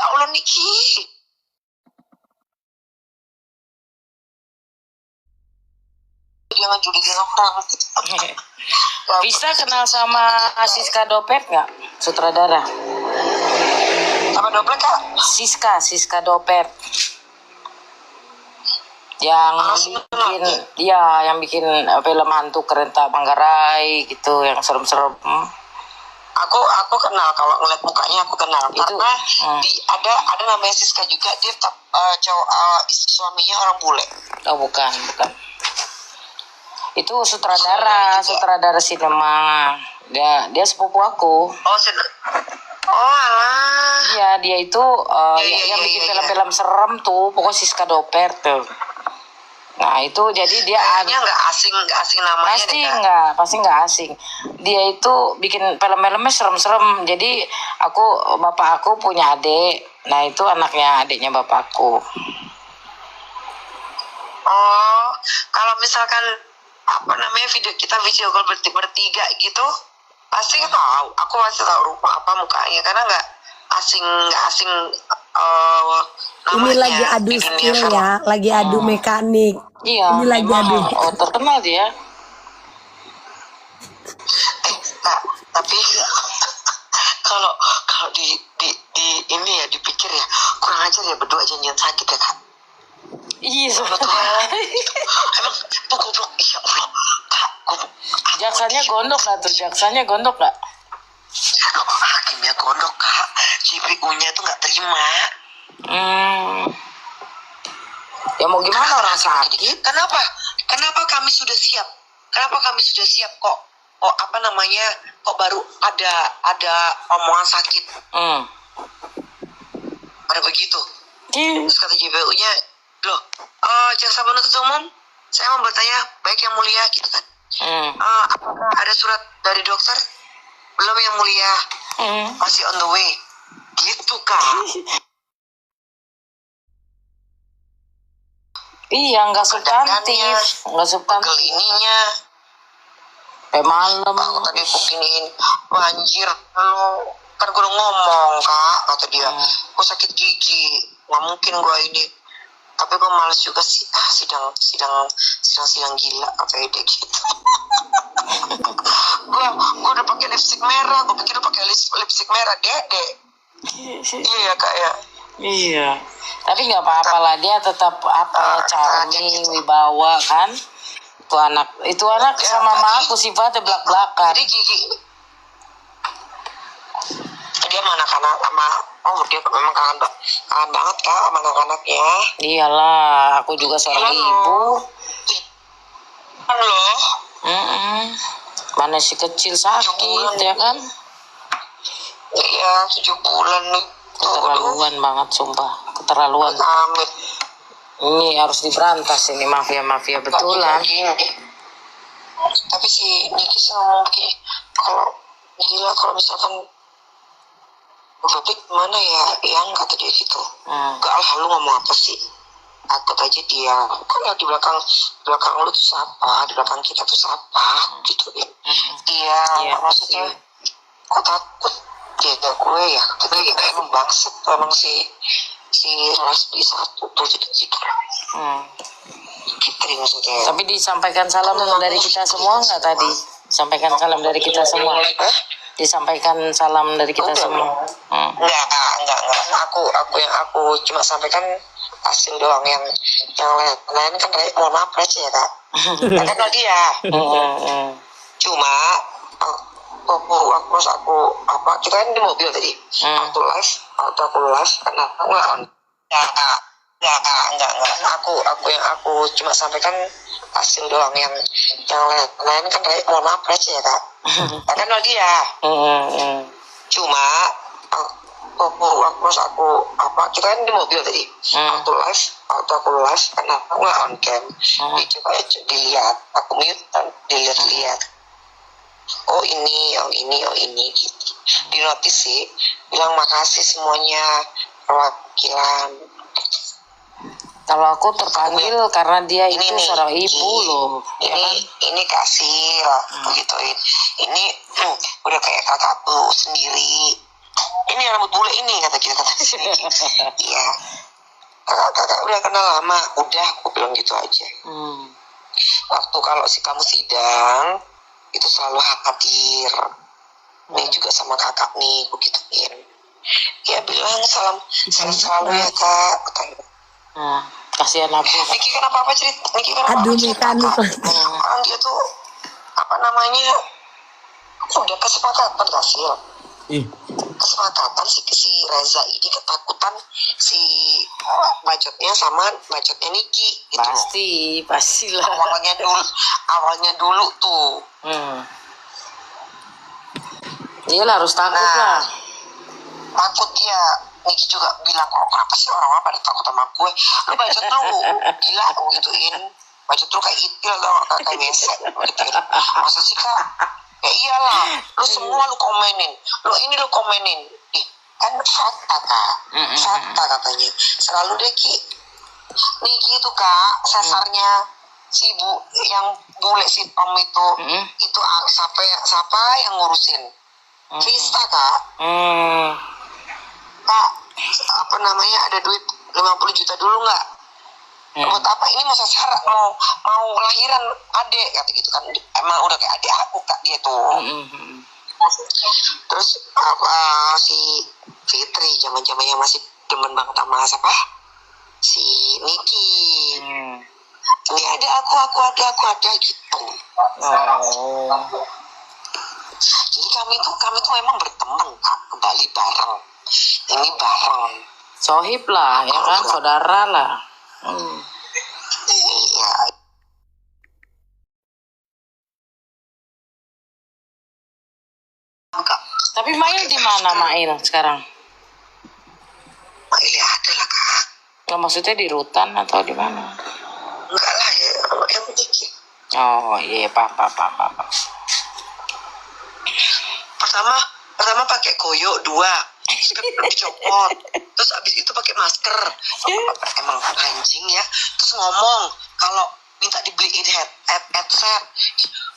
Allah Niki. Jangan julidin orang. Bisa kenal sama Siska Dopet nggak? Sutradara. Apa Dopet kak? Siska Dopet. Yang bikin film hantu Kereta Manggarai gitu, yang serem-serem. Aku kenal, kalau ngeliat mukanya aku kenal. Itu, karena ada namanya Siska juga, dia suaminya orang bule. Oh bukan. Itu sutradara sinema. Dia sepupu aku. Oh alah. Iya, dia itu yang bikin film-film serem tuh, pokoknya Siska Doper tuh. Nah itu jadi dia kayaknya nggak asing namanya. Pasti nggak asing. Dia itu bikin film-filmnya serem-serem. Jadi bapak aku punya adik. Nah itu adiknya bapakku. Oh, kalau misalkan apa namanya video call bertiga gitu, pasti tahu. Aku pasti tahu rupa apa mukanya, karena nggak asing Ini namanya. lagi adu skill ya, lagi adu mekanik. Iya. Ini lagi adu. Oh terkenal dia. Tapi kalau di ini ya dipikir ya kurang ajar ya, berdua janjian sakit ya kak. Iya Tuhan. Emang itu goblok, ya Allah kak. Jaksanya gondok nggak? Hakimnya gondok kak, JPU-nya tuh nggak terima. Ya mau gimana, orang sakit. Kenapa kami sudah siap? Kok apa namanya? Kok baru ada omongan sakit? Ada begitu. Terus kata JPU-nya, loh, jaksa penuntut umum, saya mau bertanya, baik yang mulia, gitu kan. Apakah ada surat dari dokter? Belum yang mulia, masih on the way, gitu kak. Iya, nggak substantif. Kelininya. Malam. Aku tadi beginiin, banjir, lu kan gue udah ngomong kak, kata dia, gue sakit gigi, nggak mungkin gue ini. Tapi gue males juga sih, sidang gila, kayak dia gitu. gue udah pakai lipstick merah, gue pikir pakai lipstick merah, dek. Iya kak ya. Iya. Tapi nggak apa-apa lah, dia tetap apa ya, charming, wibawa kan. Itu anak sama mama aku sifatnya belak-belakan. Jadi Gigi dia sama anak-anak dia memang kangen banget kak sama anak-anaknya. Iyalah, aku juga seorang ibu. Kan loh. Mana si kecil sakit ya kan? Iya 7 bulan nih. Keterlaluan banget sumpah, keterlaluan. Amit. Ini harus diberantas ini mafia-mafia betulan. Tapi si Niki sama Moki kalau gila kalau misalkan Babik mana ya yang kata dia gitu. Gak lah lu ngomong apa sih? Takut aja dia. Kan ya di belakang lu tuh siapa? Di belakang kita tuh siapa? Gitu ya. Iya maksudnya kok takut dia gue ya. Tapi ya emang bangset tuh emang si Rasbi satu tuh gitu. Gitu maksudnya. Tapi disampaikan salam dari kita semua nggak tadi? Sampaikan salam dari kita semua. Disampaikan salam dari kita semua. Enggak. Aku cuma sampaikan hasil doang yang lain kan mohon maaf aja ya kak. Kan kalau dia. Cuma kita kan di mobil tadi. Waktu aku live karena aku aku cuma sampaikan hasil doang yang lain kan mohon maaf aja ya kak. Kan kalau dia. Cuma kita kan di mobil tadi. Waktu aku live karena aku nggak on cam. Coba dilihat, aku mute dan dilihat. Oh ini gitu. Di notis sih bilang makasih semuanya perwakilan. Kalau aku terpanggil karena dia itu seorang ibu loh. Ini kasih lah begituin. Ini udah kayak kakakku sendiri. Ini rambut bule ini kata sini. Iya. Kakak udah kenal lama. Udah aku bilang gitu aja. Waktu kalau kamu sidang itu selalu hadir. Nih juga sama kakak nih aku gituin. Ya bilang salam selalu ya kak. Kasihan aku. Niki kenapa cerita? Niki kenapa cerita? Orang dia tuh apa namanya? Udah kesepakatan hasil. Kesepakatan si Reza ini ketakutan si bacotnya sama bacotnya Niki gitu. Pastilah. Awalnya dulu tuh. Dia lah harus takut lah. Takut dia. Niki juga bilang, oh kenapa sih orang-orang pada takut sama gue? Lu bacot dulu, gila aku gituin. Bacot dulu kayak itil tau, kayak besek gituin. Masa sih kak? Ya iyalah, lu semua lu komenin. Lu komenin. Kan fakta kak, fakta katanya. Selalu deh Ki. Niki itu kak, sasarnya si bu yang bule si Tom itu siapa yang ngurusin? Krista kak. Kak, apa namanya ada duit 50 juta dulu nggak? Buat apa? Ini masa syarat mau lahiran adik kata gitu kan? Emang udah kayak adik aku kak dia tuh. Terus si Fitri zaman-zamannya masih demen banget sama siapa? Si Niki. Ini ada aku ada gitu. Jadi kami tuh memang berteman kak, kembali bareng. Ini bareng. Sohib lah, ya kan, saudara lah. Iya. Tapi Mail di mana Mail sekarang? Mail ya ada lah kak. Nggak, maksudnya di rutan atau di mana? Enggak lah ya, yang sedikit. Oh iya, pak. Pertama pakai koyo 2. Terus kan dicopot, terus abis itu pakai masker. Emang anjing ya. Terus ngomong kalau minta dibeliin headset.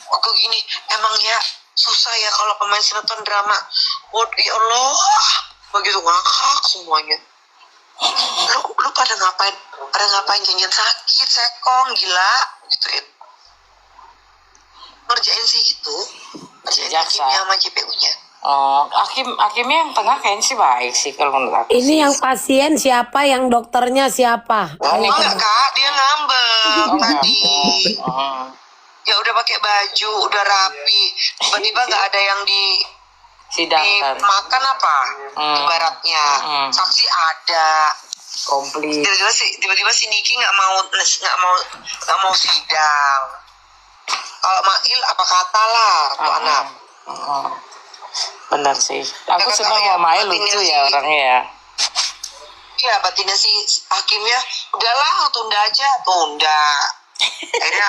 Aku gini, emang ya susah ya kalau pemain sinetron drama. Oh ya Allah, begitu ngakak semuanya. Lu pada ngapain janjian sakit, sekong, gila gituin. Ngerjain sih itu, ngerjain Jaksa. kimia sama JPU-nya. Hakimnya yang tengah kayaknya sih baik sih kalau menurut aku. Ini yang pasien siapa, yang dokternya siapa? Enggak kak, dia ngambek tadi. Oh. Ya udah pakai baju, udah rapi. Tiba-tiba nggak ada yang Sidangkan dimakan apa? Ibaratnya. Saksi ada. komplit. Tiba-tiba si Niki nggak mau sidang. Kalau Mail apa kata lah tuh anak. Benar sih. Aku Kata senang ya, sama Mai batinnya lucu sih. ya orangnya ya. Iya batinnya si hakimnya udahlah tunda aja.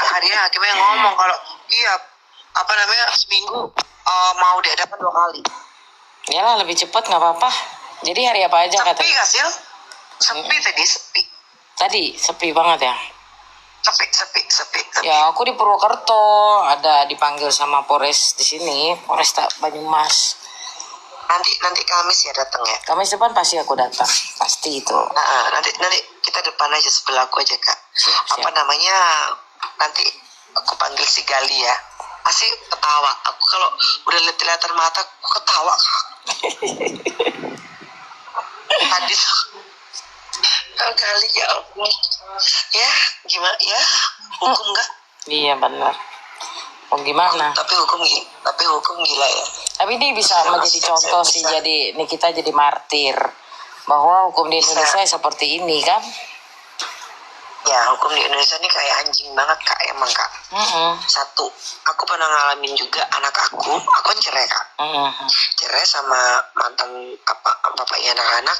Akhirnya hakimnya ngomong kalau iya apa namanya seminggu mau diadakan 2 kali. Yalah lebih cepat nggak apa-apa. Jadi hari apa aja Sepi katanya? hasil sepi tadi sepi Sepi banget ya. sepi. Ya aku di Purwokerto ada dipanggil sama Polres di sini, Polresta Banyumas. Nanti Kamis ya datang ya. Kamis depan pasti aku datang, pasti itu. Nanti kita depan aja sebelah aku aja kak. Siap. Apa namanya nanti aku panggil si Gali ya. Asik ketawa. Aku kalau udah lihat mata aku ketawa kak. Tadi Gali ya Allah. Ya gimana ya hukum nggak? Iya benar. Oh gimana? Tapi hukum gila ya. Tapi ini bisa menjadi contoh sih, jadi ini kita jadi martir bahwa hukum di Indonesia seperti ini kan. Ya hukum di Indonesia ini kayak anjing banget kak emang kak. Satu, aku pernah ngalamin juga anak aku kan cerai kak. Cerai sama mantan bapaknya anak-anak.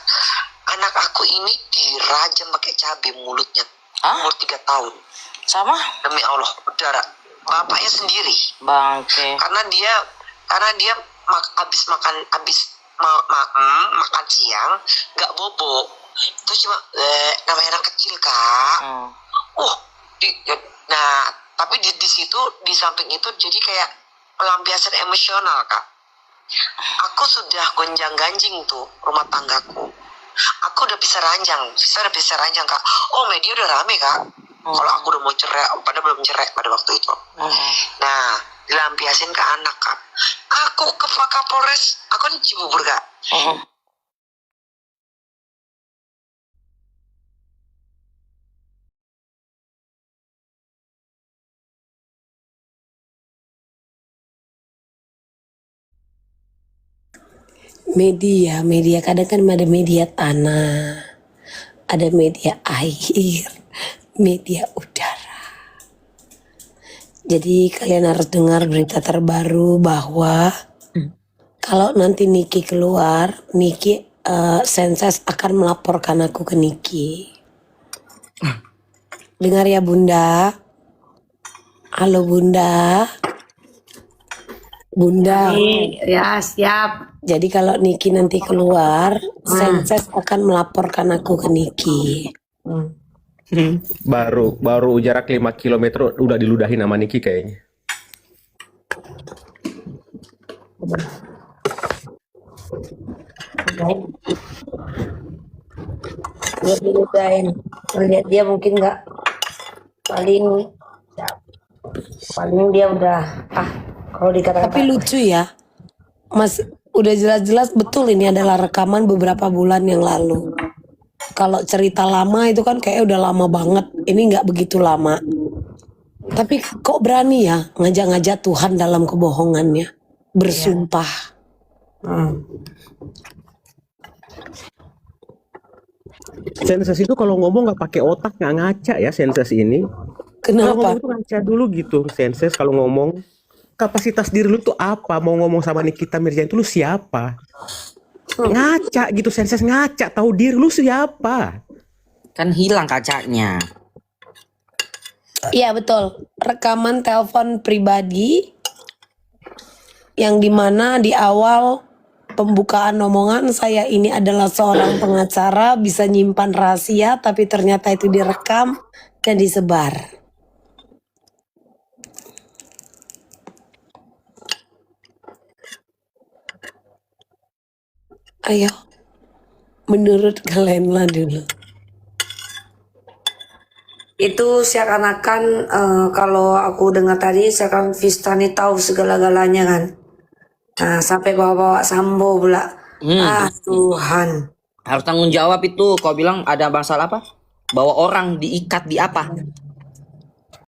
Anak aku ini dirajam pakai cabai mulutnya. Umur 3 tahun. Sama? Demi Allah, berdarah. Bapaknya sendiri. Bangke. Karena dia habis makan siang nggak bobo. Itu cuma namanya anak kecil kak. Tapi di situ di samping itu jadi kayak pelampiasan emosional kak. Aku sudah gonjang-ganjing tuh rumah tanggaku. Aku udah bisa ranjang kak. Oh media udah rame kak. Kalau aku udah mau cerai, pada belum cerai pada waktu itu. Nah dilampiasin ke anak kak. Aku ke Kapolres, aku di Cibubur kak. Media kadang kan ada media tanah, ada media air, media udara. Jadi kalian harus dengar berita terbaru bahwa kalau nanti Niki keluar, Senses akan melaporkan aku ke Niki. Dengar ya Bunda. Halo Bunda. Bunda. Ya siap. Jadi kalau Niki nanti keluar, Senses akan melaporkan aku ke Niki. Baru jarak 5 km udah diludahin sama Niki kayaknya. Dia diludahin. Lihat dia mungkin nggak paling dia udah kalau dikatakan. Tapi lucu ya, Mas, udah jelas-jelas betul ini adalah rekaman beberapa bulan yang lalu. Kalau cerita lama itu kan kayak udah lama banget, ini nggak begitu lama. Tapi kok berani ya ngajak-ngajak Tuhan dalam kebohongannya, bersumpah. Senses itu kalau ngomong nggak pakai otak, nggak ngaca ya Senses ini. Kalau Kenapa? ngomong tuh ngaca dulu gitu Senses kalau ngomong. Kapasitas diri lu tuh apa? Mau ngomong sama Nikita Mirzani itu lu siapa? Ngaca gitu Senses, ngaca tahu diri lu siapa. Kan hilang kacanya. Iya betul, rekaman telepon pribadi yang dimana di awal pembukaan omongan saya ini adalah seorang pengacara, bisa nyimpan rahasia, tapi ternyata itu direkam dan disebar. Ayo, menurut kalian lah dulu. Itu seakan-akan kalau aku dengar tadi seakan Vistani tahu segala-galanya kan. Nah, sampai bawa-bawa Sambo pula. Ah, Tuhan. Harus tanggung jawab itu. Kau bilang ada masalah apa? Bawa orang diikat di apa?